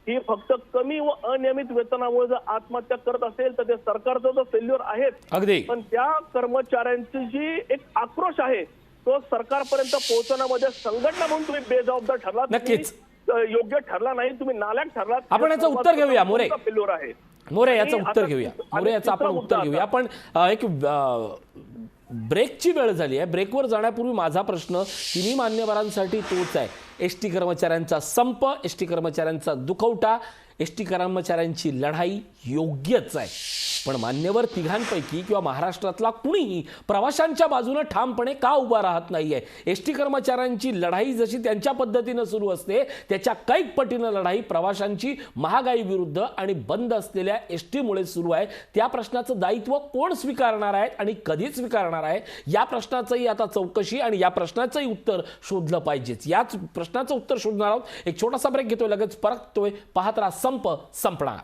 ही फक्त कमी व अनियमित वेतनामुळे जर आत्महत्या करत असेल तर ते सरकारचं तर फेल्युअर आहेच. अगदी. पण त्या कर्मचाऱ्यांची जी एक आक्रोश आहे तो सरकारपर्यंत पोहोचवण्यामध्ये संघटना म्हणून तुम्ही बेजबाबदार ठरलात. नक्कीच योग्य ठरला नाही, तुम्ही नालायक ठरलात. आपण याचं उत्तर घेऊया मोरे. फेल्युअर आहे मोरे याचं उत्तर घेऊया. मोरे याचं आपण उत्तर घेऊया. पण एक ब्रेकची वेळ झाली आहे. ब्रेकवर जाण्यापूर्वी माझा प्रश्न तिन्ही मान्यवरांसाठी तोच आहे. एसटी कर्मचाऱ्यांचा संप, एसटी कर्मचाऱ्यांचा दुखवटा, एसटी कर्मचाऱ्यांची लढाई योग्यच आहे. पण मान्यवर तिघांपैकी किंवा महाराष्ट्रातला कुणीही प्रवाशांच्या बाजूने ठामपणे का उभा राहत नाहीये? एसटी कर्मचाऱ्यांची लढाई जशी त्यांच्या पद्धतीनं सुरू असते त्याच्या कैक पटीनं लढाई प्रवाशांची महागाई विरुद्ध आणि बंद असलेल्या एसटीमुळे सुरू आहे. त्या प्रश्नाचं दायित्व कोण स्वीकारणार आहे आणि कधी स्वीकारणार आहे या प्रश्नाचंही आता चौकशी आणि या प्रश्नाचंही उत्तर शोधलं पाहिजेच. याच प्रश्नाचं उत्तर शोधणार आहोत. एक छोटासा ब्रेक घेतोय, लगेच परततोय. पाहत राहा संप संपणार.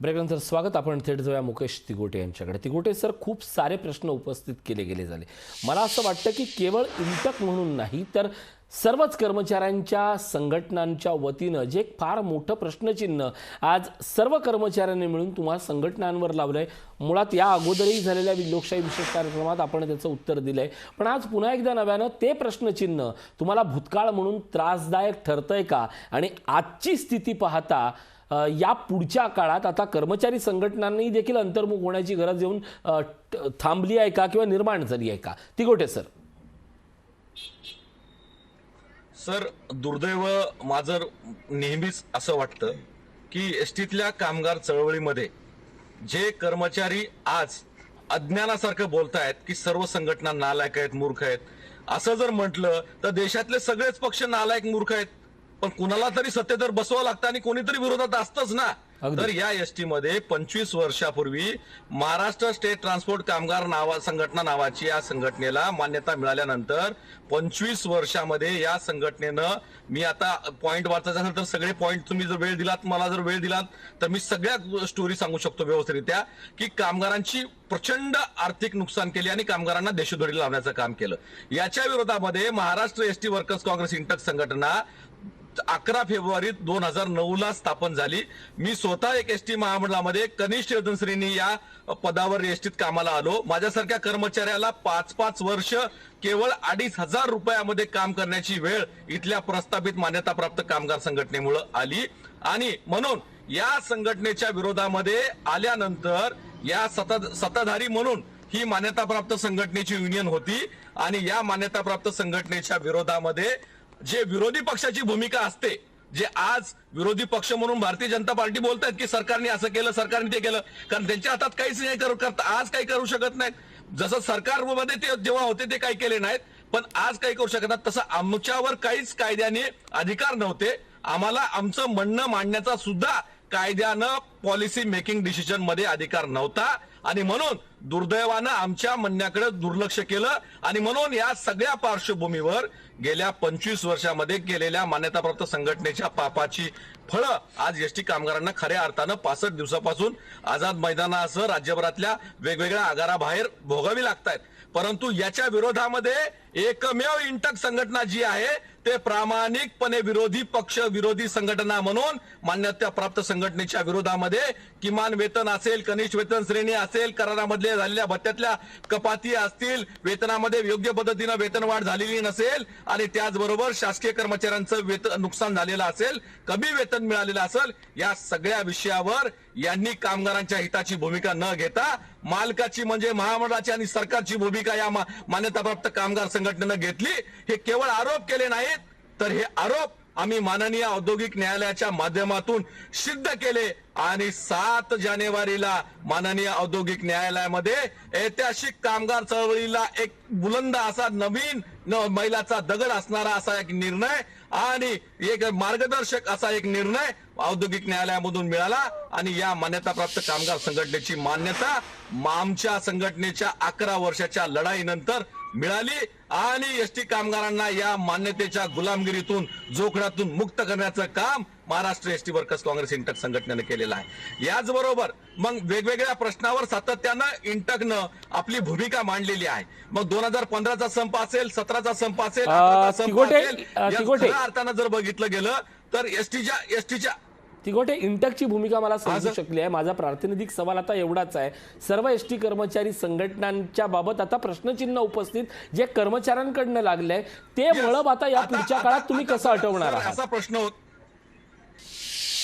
ब्रेकनंतर स्वागत. आपण थेट जाऊया मुकेश तिगोटे यांच्याकडे. तिगोटे सर, खूप सारे प्रश्न उपस्थित केले झाले. मला असं वाटतं की केवळ इंटक म्हणून नाही तर सर्वच कर्मचाऱ्यांच्या संघटनांच्या वतीनं जे एक फार मोठं प्रश्नचिन्ह आज सर्व कर्मचाऱ्यांनी मिळून तुम्हाला संघटनांवर लावलंय. मुळात या अगोदरही झालेल्या लोकशाही विशेष कार्यक्रमात आपण त्याचं उत्तर दिलंय, पण आज पुन्हा एकदा नव्यानं ते प्रश्नचिन्ह तुम्हाला भूतकाळ म्हणून त्रासदायक ठरतंय का? आणि आजची स्थिती पाहता या पुढच्या काळात आता कर्मचारी संघटनांनी देखील अंतर्मुख होण्याची गरज येऊन थांबली आहे का किंवा निर्माण झाली आहे का? तिगोटे सर. सर, दुर्दैव माझं नेहमीच असं वाटतं की एसटीतल्या कामगार चळवळीमध्ये जे कर्मचारी आज अज्ञानासारखं बोलतायत की सर्व संघटना नालायक आहेत, मूर्ख आहेत, असं जर म्हटलं तर देशातले सगळेच पक्ष नालायक, मूर्ख आहेत. पण कुणाला तरी सत्तेवर बसवावं लागतं आणि कोणीतरी विरोधात असतंच ना. तर या एसटी मध्ये 25 वर्षापूर्वी महाराष्ट्र स्टेट ट्रान्सपोर्ट कामगार संघटना नावाची या संघटनेला मान्यता मिळाल्यानंतर 25 वर्षामध्ये या संघटनेनं, मी आता पॉइंट वाचायचा असेल तर सगळे पॉइंट तुम्ही जर वेळ दिलात, मला जर वेळ दिलात तर मी सगळ्या स्टोरी सांगू शकतो व्यवस्थितरित्या, की कामगारांची प्रचंड आर्थिक नुकसान केली आणि कामगारांना देशोधडीला लावण्याचं काम केलं. याच्या विरोधामध्ये महाराष्ट्र एसटी वर्कर्स काँग्रेस इंटक संघटना 11 फेब्रुवारी 2009 स्थापन झाली. मी स्वतः एक एसटी महामंडळामध्ये कनिष्ठ वेतन श्रेणी या पदावर एसटीत कामाला आलो. माझ्यासारख्या कर्मचाऱ्याला 5-5 वर्ष केवळ 2,500 रुपयामध्ये काम करण्याची वेळ इथल्या प्रस्थापित मान्यताप्राप्त कामगार संघटनेमुळे आली. आणि म्हणून या संघटनेच्या विरोधामध्ये आल्यानंतर या सत्ताधारी म्हणून ही मान्यताप्राप्त संघटनेची युनियन होती आणि या मान्यताप्राप्त संघटनेच्या विरोधामध्ये जे विरोधी पक्षाची भूमिका असते, जे आज विरोधी पक्ष म्हणून भारतीय जनता पार्टी बोलतात की सरकारने असं केलं, सरकारने ते केलं, कारण त्यांच्या हातात काहीच नाही आज काही करू शकत नाहीत. जसं सरकारमध्ये ते जेव्हा होते ते काही केले नाहीत, पण आज काही करू शकत नाही. तसं आमच्यावर काहीच कायद्याने अधिकार नव्हते. आम्हाला आमचं म्हणणं मांडण्याचा सुद्धा कायद्यानं पॉलिसी मेकिंग डिसिजन मध्ये अधिकार नव्हता आणि म्हणून दुर्दैवानं आमच्या म्हणण्याकडे दुर्लक्ष केलं. आणि म्हणून या सगळ्या पार्श्वभूमीवर गेल्या 25 वर्षामध्ये केलेल्या मान्यताप्राप्त संघटनेच्या पापाची फळं आज एसटी कामगारांना खऱ्या अर्थानं 65 दिवसापासून आझाद मैदानासह राज्यभरातल्या वेगवेगळ्या आगाराबाहेर भोगावी लागतायत. परंतु याच्या विरोधामध्ये एकमेव इंटक संघटना जी आहे ते प्रामाणिकपणे विरोधी पक्ष, विरोधी संघटना म्हणून मान्यताप्राप्त संघटनेच्या विरोधामध्ये किमान वेतन असेल, कनिष्ठ वेतन श्रेणी असेल, करारामधले झालेल्या भत्त्यातल्या कपाती असतील, वेतनामध्ये योग्य पद्धतीनं वेतनवाढ झालेली नसेल आणि त्याचबरोबर शासकीय कर्मचाऱ्यांचं वेतन नुकसान झालेलं असेल, कमी वेतन मिळालेलं असेल, या सगळ्या विषयावर यांनी कामगारांच्या हिताची भूमिका न घेता मालकाची म्हणजे महामंडळाची आणि सरकारची भूमिका या मान्यताप्राप्त कामगार संघटनेनं घेतली. हे केवळ आरोप केले नाहीत तर हे आरोप आम्ही माननीय औद्योगिक न्यायालयाच्या माध्यमातून सिद्ध केले आणि 7 जानेवारीला माननीय औद्योगिक न्यायालयामध्ये ऐतिहासिक कामगार चळवळीला एक बुलंद असा नवीन मैलाचा दगड असणारा असा एक निर्णय आणि एक मार्गदर्शक असा एक निर्णय औद्योगिक न्यायालयामधून मिळाला आणि या मान्यताप्राप्त कामगार संघटनेची मान्यता आमच्या संघटनेच्या 11 वर्षाच्या लढाईनंतर मिळाली आणि एसटी कामगारांना या मान्यतेच्या गुलामगिरीतून, जोखडातून मुक्त करण्याचं काम महाराष्ट्र एसटी वर्कर्स काँग्रेस इंटक संघटनेनं केलेलं आहे. याचबरोबर मग वेगवेगळ्या प्रश्नावर सातत्यानं इंटकनं आपली भूमिका मांडलेली आहे. मग 2015चा संप असेल, 17चा संप असेल, 18चा संप असेल, या अर्थानं जर बघितलं गेलं तर एसटीच्या तिगोटे, इंटकची भूमिका मला समजू शकली आहे. माझा प्रातिनिधिक सवाल आता एवढाच आहे, सर्व एसटी कर्मचारी संघटनांच्या बाबत आता प्रश्नचिन्ह उपस्थित जे कर्मचाऱ्यांकडनं लागलंय ते मळब आता या पुढच्या काळात तुम्ही कसं हटवणार आहात? असा प्रश्न होत.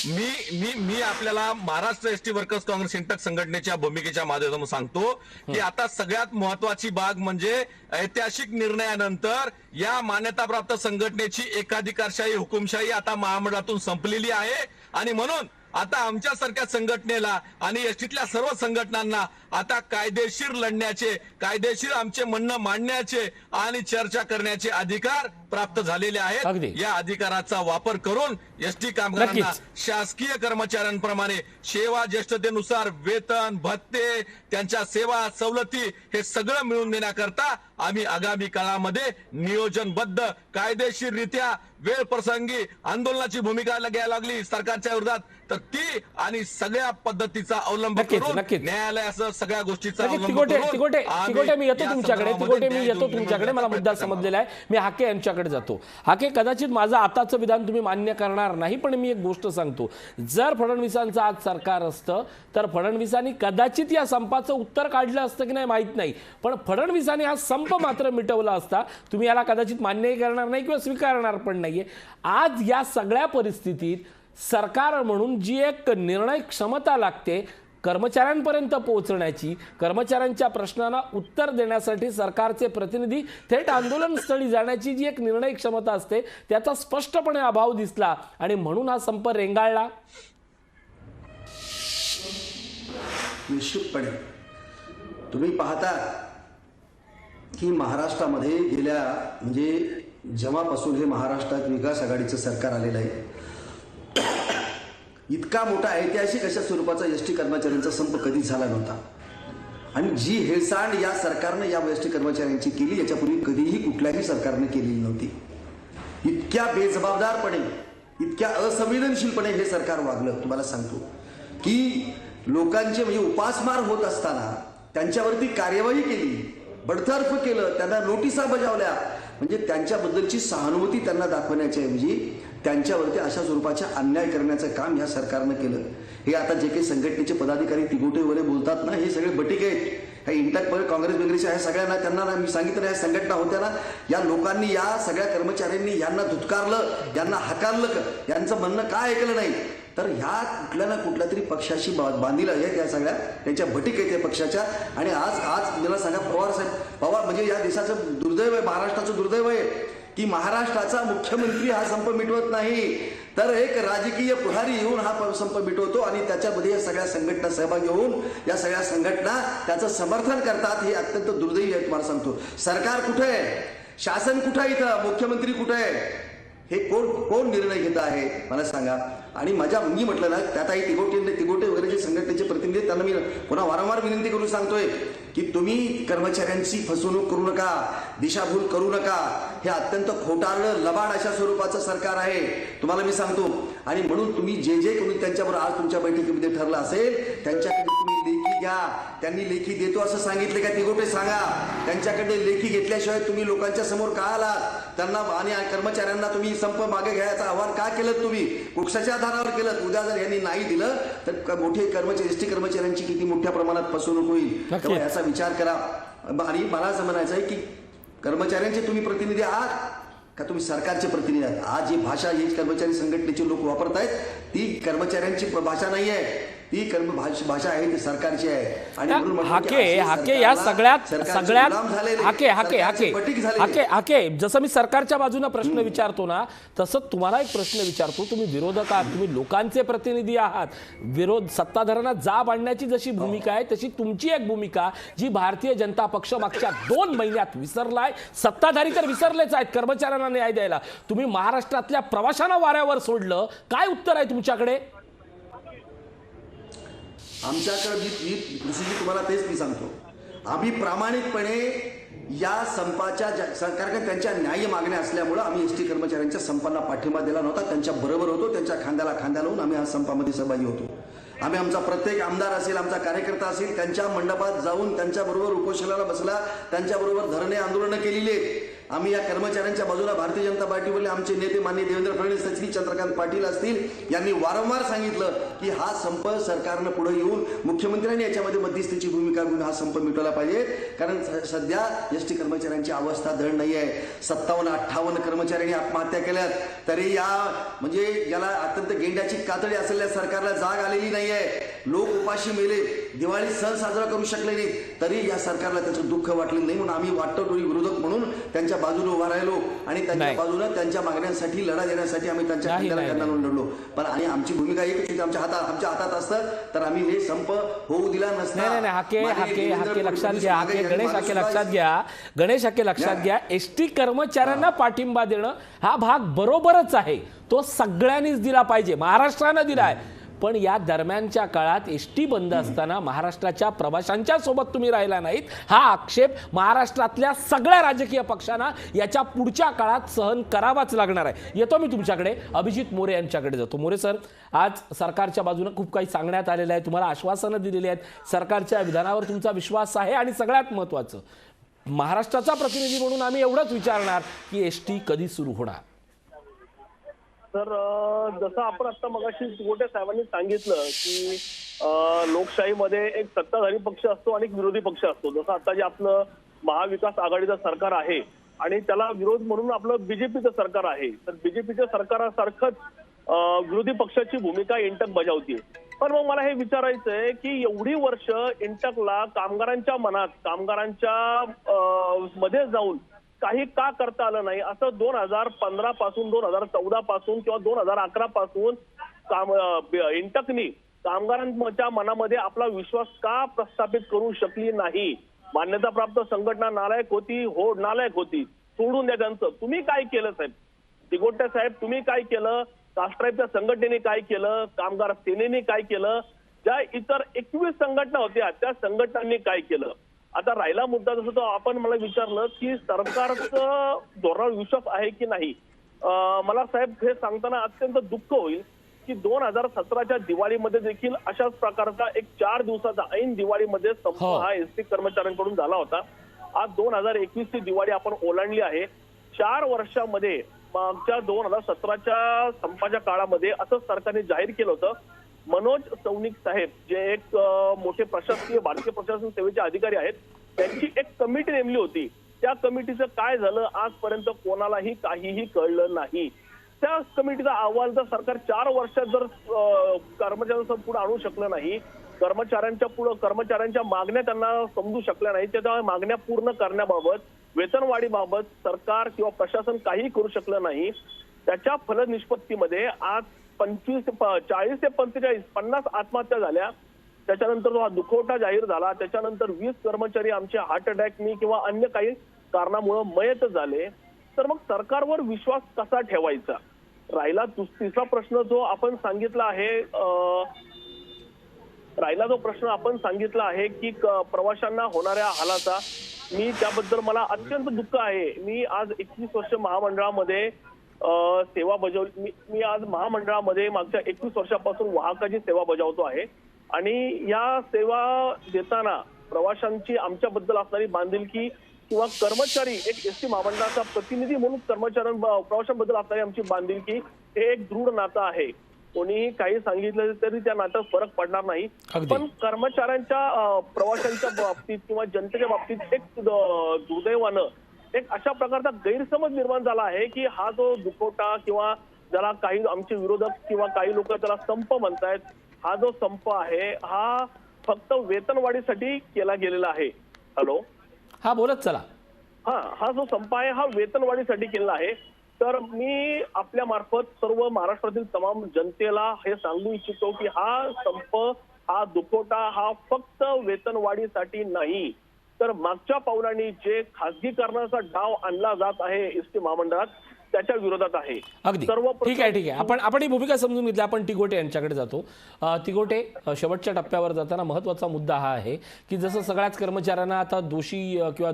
मी आपल्याला महाराष्ट्र एसटी वर्कर्स काँग्रेस इंटक संघटनेच्या भूमिकेच्या माध्यमातून सांगतो की आता सगळ्यात महत्वाची बाब म्हणजे ऐतिहासिक निर्णयानंतर या मान्यताप्राप्त संघटनेची एकाधिकारशाही, हुकुमशाही आता महामंडळातून संपलेली आहे आणि म्हणून आता आमच्यासारख्या संघटनेला आणि एसटीतल्या सर्व संघटनांना आता कायदेशीर लढण्याचे, कायदेशीर आमचे म्हणणं मांडण्याचे आणि चर्चा करण्याचे अधिकार प्राप्त झालेले अगदी. आहेत. या अधिकाराचा वापर करून एसटी कामगारांना शासकीय कर्मचाऱ्यांप्रमाणे सेवा ज्येष्ठतेनुसार वेतन, भत्ते, त्यांच्या सेवा सवलती हे सगळं मिळवून देण्याकरता आम्ही आगामी काळामध्ये नियोजनबद्ध कायदेशीररित्या वेळ प्रसंगी आंदोलनाची भूमिका घ्यायला लागली सरकारच्या विरोधात तर ती आणि सगळ्या पद्धतीचा अवलंब करून न्यायालयासह सगळ्या गोष्टीचा अवलंब तिकोटे मी येतो तुमच्याकडे मला मुद्दा समजलेला आहे. मी हाके यांच्याकडे जातो. हाके, कदाचित माझं आताचं विधान तुम्ही मान्य करणार नाही, पण मी एक गोष्ट सांगतो. जर फडणवीसांचं आज सरकार असतं तर फडणवीसांनी कदाचित या संपाचं उत्तर काढलं असतं की नाही माहित नाही, पण फडणवीसांनी हा संप मात्र मिटवला असता. तुम्ही याला कदाचित मान्यही करणार नाही किंवा स्वीकारणार पण नाहीये. आज या सगळ्या परिस्थितीत सरकार म्हणून जी एक निर्णय क्षमता लागते कर्मचाऱ्यांपर्यंत पोहोचण्याची, कर्मचाऱ्यांच्या प्रश्नांना उत्तर देण्यासाठी सरकारचे प्रतिनिधी थेट आंदोलनस्थळी जाण्याची जी एक निर्णय क्षमता असते त्याचा स्पष्टपणे अभाव दिसला आणि म्हणून हा संप रेंगाळला. निश्चितपणे तुम्ही पाहता की महाराष्ट्रामध्ये गेल्या म्हणजे जेव्हापासून हे महाराष्ट्रात विकास आघाडीचं सरकार आलेलं आहे इतका मोठा ऐतिहासिक अशा स्वरूपाचा एसटी कर्मचाऱ्यांचा संप कधीच झाला नव्हता. आणि जी हेळसांड या सरकारनं या एसटी कर्मचाऱ्यांची केली याच्यापूर्वी कधीही कुठल्याही सरकारने केलेली नव्हती. इतक्या बेजबाबदारपणे, इतक्या असंवेदनशीलपणे हे सरकार वागलं. तुम्हाला सांगतो की लोकांचे म्हणजे उपासमार होत असताना त्यांच्यावरती कार्यवाही केली, बडतर्फ केलं, त्यांना नोटिसा बजावल्या. म्हणजे त्यांच्याबद्दलची सहानुभूती त्यांना दाखवण्याच्याऐवजी त्यांच्यावरती अशा स्वरूपाच्या अन्याय करण्याचं काम या सरकारनं केलं. हे आता जे काही संघटनेचे पदाधिकारी तिगोटे वगैरे बोलतात ना, हे सगळे बटीक आहेत. हे इंटक काँग्रेस वगैरेच्या ह्या सगळ्यांना त्यांना ना मी सांगितलं या संघटना होत्या ना, या लोकांनी या सगळ्या कर्मचाऱ्यांनी यांना धुतकारलं, यांना हकारलं, यांचं म्हणणं काय ऐकलं नाही. तर ह्या कुठल्या ना कुठल्या तरी पक्षाशी बांधील आहेत या सगळ्या, त्यांच्या बटीक आहेत या पक्षाच्या. आणि आज मला सांगा पवार म्हणजे या देशाचं दुर्दैव आहे, महाराष्ट्राचं दुर्दैव आहे की महाराष्ट्राचा मुख्यमंत्री हा संप मिटवत नाही तर एक राजकीय पुढारी येऊन हा संप मिटवतो आणि त्याच्यामध्ये या सगळ्या संघटना सहभागी होऊन या सगळ्या संघटना त्याचं समर्थन करतात. हे अत्यंत दुर्दैवी आहे. तुम्हाला सांगतो सरकार कुठे आहे, शासन कुठे आहे, इथं मुख्यमंत्री कुठे आहे, हे कोण निर्णय घेत आहे मला सांगा. आणि मी म्हटलं ना त्यातही तिगोटे वगैरे जे संघटनेचे प्रतिनिधी त्यांना मी पुन्हा वारंवार विनंती करून सांगतोय की तुम्ही कर्मचाऱ्यांची फसवणूक करू नका, दिशाभूल करू नका. हे अत्यंत खोटारडं लबाड अशा स्वरूपाचं सरकार आहे तुम्हाला मी सांगतो. आणि म्हणून तुम्ही जे कोणी त्यांच्याबरोबर आज तुमच्या बैठकीमध्ये ठरलं असेल त्यांच्याकडे तुम्ही लेखी घ्या. त्यांनी लेखी देतो असं सांगितले का तिगोटे सांगा. त्यांच्याकडे लेखी घेतल्याशिवाय तुम्ही लोकांच्या समोर का आलात, त्यांना आणि कर्मचाऱ्यांना तुम्ही संप मागे घ्यायचं आव्हान का केलं, तुम्ही कुक्षाच्या आधारावर केलं. उद्या जर यांनी नाही दिलं तर मोठे एसटी कर्मचाऱ्यांची किती मोठ्या प्रमाणात फसवणूक होईल तेव्हा याचा विचार करा. आणि मला असं म्हणायचं आहे की कर्मचाऱ्यांचे तुम्ही प्रतिनिधी आहात का तुम्ही सरकारचे प्रतिनिधी आहात. आज जी भाषा ही कर्मचारी संघटनेचे लोक वापरत आहेत ती कर्मचाऱ्यांची भाषा नाही आहे, ती भाषा आहे ती सरकारची आहे. आणि हाके या सगळ्यात हाके जसं मी सरकारच्या बाजूने प्रश्न विचारतो ना तसं तुम्हाला एक प्रश्न विचारतो. तुम्ही विरोधक आहात, तुम्ही लोकांचे प्रतिनिधी आहात. सत्ताधाऱ्यांना जाब आणण्याची जशी भूमिका आहे तशी तुमची एक भूमिका जी भारतीय जनता पक्ष मागच्या 2 महिन्यात विसरलाय. सत्ताधारी तर विसरलेच आहेत कर्मचाऱ्यांना न्याय द्यायला. तुम्ही महाराष्ट्रातल्या प्रवाशांना वाऱ्यावर सोडलं. काय उत्तर आहे तुमच्याकडे? आमच्याकडे ऋषीजी तुम्हाला तेच मी सांगतो, आम्ही प्रामाणिकपणे या संपाच्या सरकारकडे त्यांच्या न्याय मागण्या असल्यामुळं आम्ही एसटी कर्मचाऱ्यांच्या संपांना पाठिंबा दिला नव्हता. त्यांच्या बरोबर होतो, त्यांच्या खांद्याला खांदा लावून आम्ही या संपामध्ये सहभागी होतो. आम्ही आमचा प्रत्येक आमदार असेल, आमचा कार्यकर्ता असेल, त्यांच्या मंडपात जाऊन त्यांच्याबरोबर उपोषणाला बसला, त्यांच्याबरोबर धरणे आंदोलनं केलेली आहेत. आम्ही या कर्मचाऱ्यांच्या बाजूला भारतीय जनता पार्टीवरले आमचे नेते माननीय देवेंद्र फडणवीस असतील, चंद्रकांत पाटील असतील, यांनी वारंवार सांगितलं की हा संप सरकारनं पुढे येऊन मुख्यमंत्र्यांनी याच्यामध्ये मध्यस्थीची भूमिका घेऊन हा संप मिटवला पाहिजे. कारण सध्या एसटी कर्मचाऱ्यांची अवस्था धड नाही आहे. 57-58 कर्मचाऱ्यांनी आत्महत्या केल्यात तरी या म्हणजे याला अत्यंत गेंड्याची कातडी असलेल्या सरकारला जाग आलेली नाही आहे. लोक उपाशी मेले. दिवाळी सण साजरा करू शकले नाही, तरी या सरकारला त्याचं दुःख वाटलं नाही. म्हणून आम्ही वाटोळी विरोधक म्हणून त्यांच्या बाजूने उभा राहिलो आणि त्यांच्या बाजूने त्यांच्या मागण्यांसाठी लढा देण्यासाठी आम्ही त्यांच्या खांद्याला लढलो. पण आणि आमची भूमिका एकच होती, आमच्या हातात असतं तर आम्ही हे संप होऊ दिला नसता. हाके लक्षात घ्या, गणेश हाके लक्षात घ्या. एसटी कर्मचाऱ्यांना पाठिंबा देणं हा भाग बरोबरच आहे, तो सगळ्यांनीच दिला पाहिजे, महाराष्ट्रानं दिलाय. पण या दरम्यानच्या काळात एसटी बंद असताना महाराष्ट्राच्या प्रवाशांच्या सोबत तुम्ही राहिला नाहीत, हा आक्षेप महाराष्ट्रातल्या सगळ्या राजकीय पक्षांना याच्या पुढच्या काळात सहन करावाच लागणार आहे. येतो मी तुमच्याकडे, अभिजित मोरे यांच्याकडे जातो. मोरे सर, आज सरकारच्या बाजूने खूप काही सांगण्यात आलेलं आहे, तुम्हाला आश्वासनं दिलेली आहेत, सरकारच्या विधानावर तुमचा विश्वास आहे आणि सगळ्यात महत्त्वाचं महाराष्ट्राचा प्रतिनिधी म्हणून आम्ही एवढंच विचारणार की एसटी कधी सुरू होणार? तर जसं आपण आता मगाशी गोटे साहेबांनी सांगितलं की लोकशाहीमध्ये एक सत्ताधारी पक्ष असतो आणि एक विरोधी पक्ष असतो. जसं आता जे आपलं महाविकास आघाडीचं सरकार आहे आणि त्याला विरोध म्हणून आपलं बीजेपीचं सरकार आहे, तर बीजेपीच्या सरकारासारखंच विरोधी पक्षाची भूमिका इंटक बजावते. पण मग मला हे विचारायचं आहे की एवढी वर्ष इंटकला कामगारांच्या मनात, कामगारांच्या मध्ये जाऊन काही का करता आलं नाही, असं 2015 पासून 2014 पासून किंवा 2011 पासून इंटकनी कामगारांच्या मनामध्ये आपला विश्वास का प्रस्थापित करू शकली नाही? मान्यताप्राप्त संघटना नालायक होती, हो नालायक होती, सोडून द्या त्यांचं. तुम्ही काय केलं साहेब? दिगोटे साहेब, तुम्ही काय केलं? कास्ट्राईबच्या संघटनेने काय केलं? कामगार सेनेने काय केलं? ज्या इतर 21 संघटना होत्या त्या संघटनांनी काय केलं? आता राहिला मुद्दा, जसं तो आपण मला विचारलं की सरकारचं धोरणावर विश्वास आहे की नाही, मला साहेब हे सांगताना अत्यंत दुःख होईल की 2017च्या दिवाळीमध्ये देखील अशाच प्रकारचा एक 4 दिवसाचा ऐन दिवाळीमध्ये संप हा एसटी कर्मचाऱ्यांकडून झाला होता. आज 2021 ची दिवाळी आपण ओलांडली आहे. 4 वर्षामध्ये मागच्या 2017च्या संपाच्या काळामध्ये असं सरकारने जाहीर केलं होतं. मनोज सौनिक साहेब जे एक मोठे प्रशासकीय भारतीय प्रशासन सेवेचे अधिकारी आहेत, त्यांची एक कमिटी नेमली होती. त्या कमिटीचं काय झालं आजपर्यंत कोणालाही काहीही कळलं नाही. त्या कमिटीचा अहवाल जर सरकार 4 वर्षात जर कर्मचाऱ्यांसमोर पुढे आणू शकलं नाही, कर्मचाऱ्यांच्या मागण्या त्यांना समजू शकल्या नाही, त्या मागण्या पूर्ण करण्याबाबत, वेतनवाढीबाबत सरकार किंवा प्रशासन काही करू शकलं नाही, त्याच्या फलनिष्पत्तीमध्ये आज 40 ते 45 50 आत्महत्या झाल्या. त्याच्यानंतर हा दुखवटा जाहीर झाला. त्याच्यानंतर 20 कर्मचारी आमचे हार्ट अटॅकनी किंवा अन्य काही कारणामुळे मयत झाले. तर मग सरकारवर विश्वास कसा ठेवायचा? राहिला तिसरा प्रश्न जो आपण सांगितला आहे, की प्रवाशांना होणाऱ्या हालाचा, मी त्याबद्दल मला अत्यंत दुःख आहे. मी आज 21 वर्ष महामंडळामध्ये सेवा बजावली. मी आज महामंडळामध्ये मागच्या 21 वर्षापासून वाहकाची सेवा बजावतो आहे आणि या सेवा देताना प्रवाशांची आमच्याबद्दल असणारी बांधिलकी किंवा कर्मचारी एक एसटी महामंडळाचा प्रतिनिधी म्हणून प्रवाशांबद्दल असणारी आमची बांधिलकी हे एक दृढ नातं आहे. कोणीही काही सांगितलं तरी त्या नात्यात फरक पडणार नाही. पण कर्मचाऱ्यांच्या प्रवाशांच्या बाबतीत किंवा जनतेच्या बाबतीत एक दुर्दैवानं एक अशा प्रकारचा गैरसमज निर्माण झाला आहे की हा जो दुखवटा किंवा ज्याला काही आमचे विरोधक किंवा काही लोक त्याला संप म्हणतायत, हा जो संप आहे हा फक्त वेतनवाढीसाठी केला गेलेला आहे. हॅलो, हा बोलत चला. हा जो संप आहे हा वेतनवाढीसाठी केलेला आहे. तर मी आपल्या मार्फत सर्व महाराष्ट्रातील तमाम जनतेला हे सांगू इच्छितो की हा संप, हा दुखवटा हा फक्त वेतनवाढीसाठी नाही, तर मागच्या पावलांनी जे खासगीकरणाचा डाव आणला जात आहे एसटी महामंडळात त्याच्या विरोधात आहे. अगदी ठीक आहे. आपण ही भूमिका समजून घेतली. आपण तिगोटे यांच्याकडे जातो. तिगोटे, शेवटच्या टप्प्यावर जाताना महत्त्वाचा मुद्दा हा आहे की जसं सगळ्याच कर्मचाऱ्यांना आता दोषी किंवा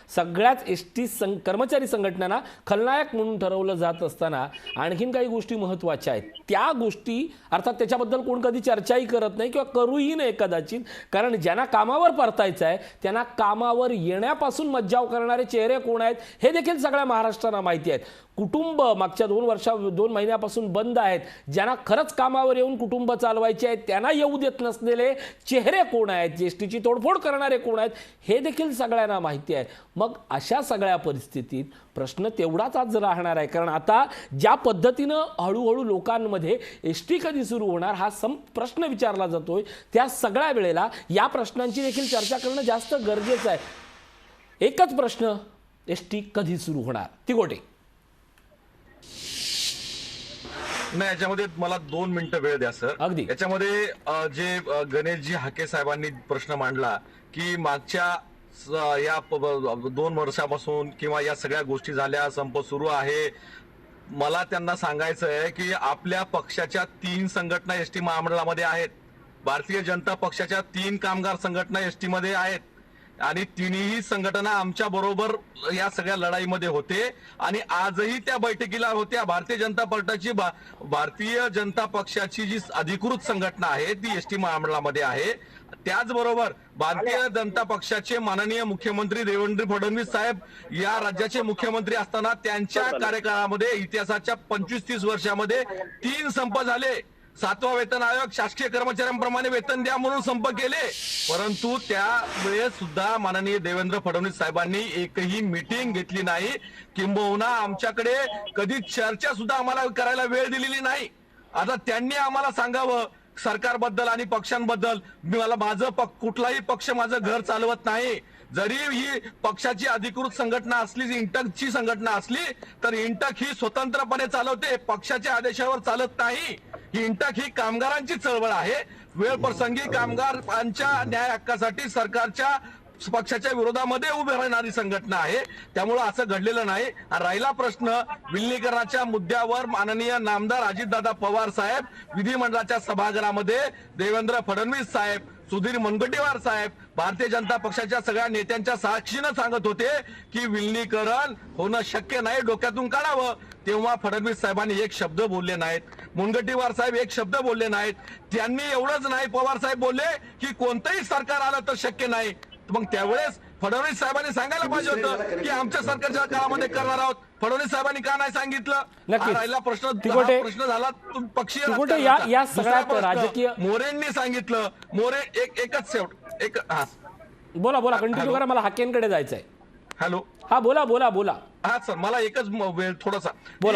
सगळ्याच एसटी कर्मचारी संघटनांना खलनायक म्हणून ठरवलं जात असताना आणखीन काही गोष्टी महत्त्वाच्या आहेत. त्या गोष्टी अर्थात त्याच्याबद्दल कोण कधी चर्चाही करत नाही किंवा करूही नाही कदाचित, कारण ज्यांना कामावर परतायचं आहे त्यांना कामावर येण्यापासून मज्जाव करणारे चेहरे कोण आहेत हे देखील सगळ्या महाराष्ट्राला माहिती माहिती आहेत. कुटुंब मागच्या 2 महिन्यापासून बंद आहेत. ज्यांना खरंच कामावर येऊन कुटुंब चालवायचे आहेत त्यांना येऊ देत नसलेले चेहरे कोण आहेत, एसटीची तोडफोड करणारे कोण आहेत, हे देखील सगळ्यांना माहिती आहे. मग अशा सगळ्या परिस्थितीत प्रश्न तेवढाच आज राहणार आहे. कारण आता ज्या पद्धतीनं हळूहळू लोकांमध्ये एसटी कधी सुरू होणार हा प्रश्न विचारला जातोय, त्या सगळ्या वेळेला या प्रश्नांची देखील चर्चा करणं जास्त गरजेचं आहे. एकच प्रश्न, एसटी कधी सुरू होणार? तिगोटे. नाही, याच्यामध्ये मला 2 मिनिटं वेळ द्या सर. अगदी. याच्यामध्ये जे गणेशजी हाके साहेबांनी प्रश्न मांडला की मागच्या या 2 वर्षापासून किंवा या सगळ्या गोष्टी झाल्या, संप सुरू आहे. मला त्यांना सांगायचं आहे की आपल्या पक्षाच्या 3 संघटना एसटी महामंडळामध्ये आहेत. भारतीय जनता पक्षाच्या 3 कामगार संघटना एसटी मध्ये आहेत आणि तिन्ही संघटना आमच्या बरोबर या सगळ्या लढाईमध्ये होते आणि आजही त्या बैठकीला होत्या. भारतीय जनता पक्षाची जी अधिकृत संघटना आहे ती एसटी महामंडळामध्ये आहे. त्याचबरोबर भारतीय जनता पक्षाचे माननीय मुख्यमंत्री देवेंद्र फडणवीस साहेब या राज्याचे मुख्यमंत्री असताना त्यांच्या कार्यकाळामध्ये इतिहासाच्या 25-30 वर्षामध्ये 3 संप झाले. 7वा वेतन आयोग शासकीय कर्मचाऱ्यांप्रमाणे वेतन द्या म्हणून संप केले, परंतु त्यावेळेस सुद्धा माननीय देवेंद्र फडणवीस साहेबांनी एकही मीटिंग घेतली नाही, किंबहुना आमच्याकडे कधी चर्चा सुद्धा आम्हाला करायला वेळ दिलेली नाही. आता त्यांनी आम्हाला सांगावं सरकारबद्दल आणि पक्षांबद्दल. मला माझं कुठलाही पक्ष माझं घर चालवत नाही. जरी ही पक्षाची अधिकृत संघटना असली, इंटकची संघटना असली, तर इंटक ही स्वतंत्रपणे चालवते, पक्षाच्या आदेशावर चालत नाही. ही इंटक ही कामगारांची चळवळ आहे. वेळप्रसंगी कामगारांच्या न्याय हक्कासाठी सरकारच्या पक्षाच्या विरोधामध्ये उभे राहणारी संघटना आहे. त्यामुळे असं घडलेलं नाही. राहिला प्रश्न विलिनीकरणाच्या मुद्द्यावर माननीय नामदार अजितदादा पवार साहेब विधिमंडळाच्या सभागृहामध्ये देवेंद्र फडणवीस साहेब, सुधीर मुनगंटीवार साहेब, भारतीय जनता पक्षाच्या सगळ्या नेत्यांच्या साक्षीनं सांगत होते की विलिनीकरण होणं शक्य नाही, डोक्यातून काढावं. तेव्हा फडणवीस साहेबांनी एक शब्द बोलले नाहीत, मुनगंटीवार साहेब एक शब्द बोलले नाहीत. त्यांनी एवढंच नाही, पवार साहेब बोलले की कोणतंही सरकार आलं तर शक्य नाही. मग त्यावेळेस फडणवीस साहेबांनी सांगायला पाहिजे होतं की आमच्या सरकारच्या काळामध्ये करणार आहोत. फडणवीस साहेबांनी का नाही सांगितलं? राहिला प्रश्न झाला पक्षीय राजकीय. मोरेंनी सांगितलं. मोरे एकच शेवट एक. बोला कंटिन्यू करा, मला हाकेंकडे जायचंय. हॅलो. हा बोला. हा सर, मला एकच वेळ थोडासा.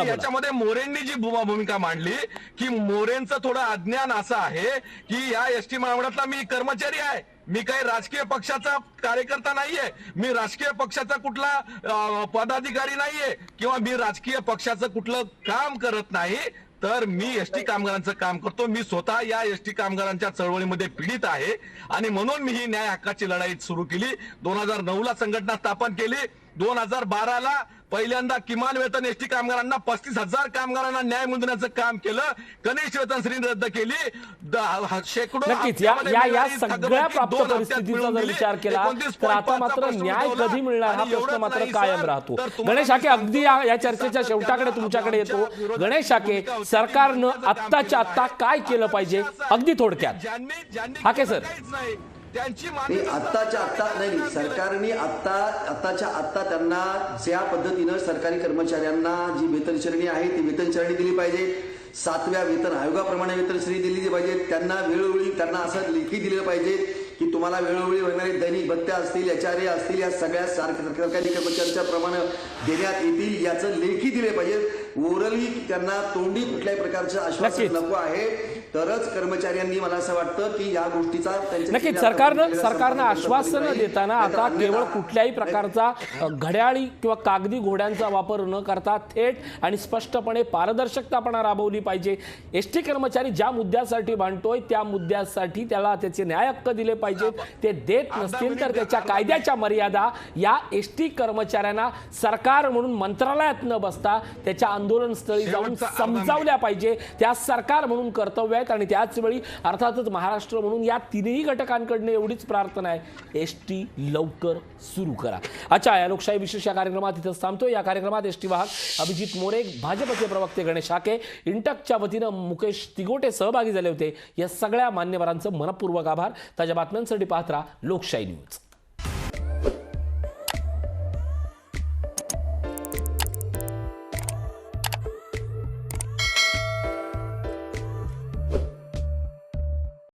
याच्यामध्ये मोरेंनी जी भूमिका मांडली की मोरेंचं थोडं अज्ञान असं आहे की या एसटी महामंडळातला मी कर्मचारी आहे, मी काही राजकीय पक्षाचा कार्यकर्ता नाहीये, मी राजकीय पक्षाचा कुठला पदाधिकारी नाहीये किंवा मी राजकीय पक्षाचं कुठलं काम करत नाही, तर मी एसटी कामगारांचं काम करतो. मी स्वतः या एसटी कामगारांच्या चळवळीमध्ये पीडित आहे आणि म्हणून मी ही न्याय हक्काची लढाई सुरू केली. 2009ला संघटना स्थापन केली. 2012ला पहिल्यांदा किमान वेतन एसटी कामगारांना 35,000 कामगारांना न्याय मिळवण्याचं काम केलं. कनिष्ठ वेतन श्रेणी रद्द केली. शेकडो या सगळ्या प्राप्त परिस्थितीचा जर विचार केला तर आता मात्र न्याय कधी मिळणार हा प्रश्न मात्र कायम राहतो. गणेश हाके, अगदी या चर्चेच्या शेवटाकडे तुमच्याकडे येतो. गणेश हाके, सरकारनं आत्ताच्या आत्ता काय केलं पाहिजे अगदी थोडक्यात? हाके सर. आत्ताच्या आत्ता नाही, सरकारने आत्ताच्या आत्ता त्यांना ज्या पद्धतीनं सरकारी कर्मचाऱ्यांना जी वेतन श्रेणी आहे ती वेतन श्रेणी दिली पाहिजे. 7व्या वेतन आयोगाप्रमाणे वेतन श्रेणी दिली पाहिजे. त्यांना वेळोवेळी त्यांना असं लेखी दिलं पाहिजे की तुम्हाला वेळोवेळी होणारे दैनिक भत्त्या असतील, एचआरए असतील, या सगळ्या सरकारी कर्मचाऱ्यांच्या प्रमाणे देण्यात येतील याचं लेखी दिले पाहिजे. ओरली त्यांना तोंडी कुठल्याही प्रकारचं आश्वासन नको आहे, तरच कर्मचाऱ्यांनी, मला असं वाटतं की या गोष्टीचा नक्कीच सरकारनं आश्वासन देताना आता केवळ कुठल्याही प्रकारचा घड्याळी किंवा कागदी घोड्यांचा वापर न करता थेट आणि स्पष्टपणे पारदर्शकतापणा राबवली पाहिजे. एसटी कर्मचारी ज्या मुद्द्यासाठी भांडतोय त्या मुद्द्यासाठी त्याला त्याचे न्याय हक्क दिले पाहिजेत. ते देत नसतील तर त्याच्या कायद्याच्या मर्यादा या एसटी कर्मचाऱ्यांना सरकार म्हणून मंत्रालयात न बसता त्याच्या आंदोलनस्थळी जाऊन समजावल्या पाहिजे. त्या सरकार म्हणून कर्तव्य आहेत आणि त्याच वेळी अर्थातच महाराष्ट्र म्हणून या तिन्ही घटकांकडनं एवढीच प्रार्थना आहे, एसटी लवकर सुरू करा. अच्छा, या लोकशाही विशेष या कार्यक्रमात इथंच थांबतो. या कार्यक्रमात एसटी वाहक अभिजित मोरे, भाजपचे प्रवक्ते गणेश हाके, इंटकच्या वतीनं मुकेश तिगोटे सहभागी झाले होते. या सगळ्या मान्यवरांचं मनपूर्वक आभार. ताज्या बातम्यांसाठी पाहत राहा लोकशाही न्यूज.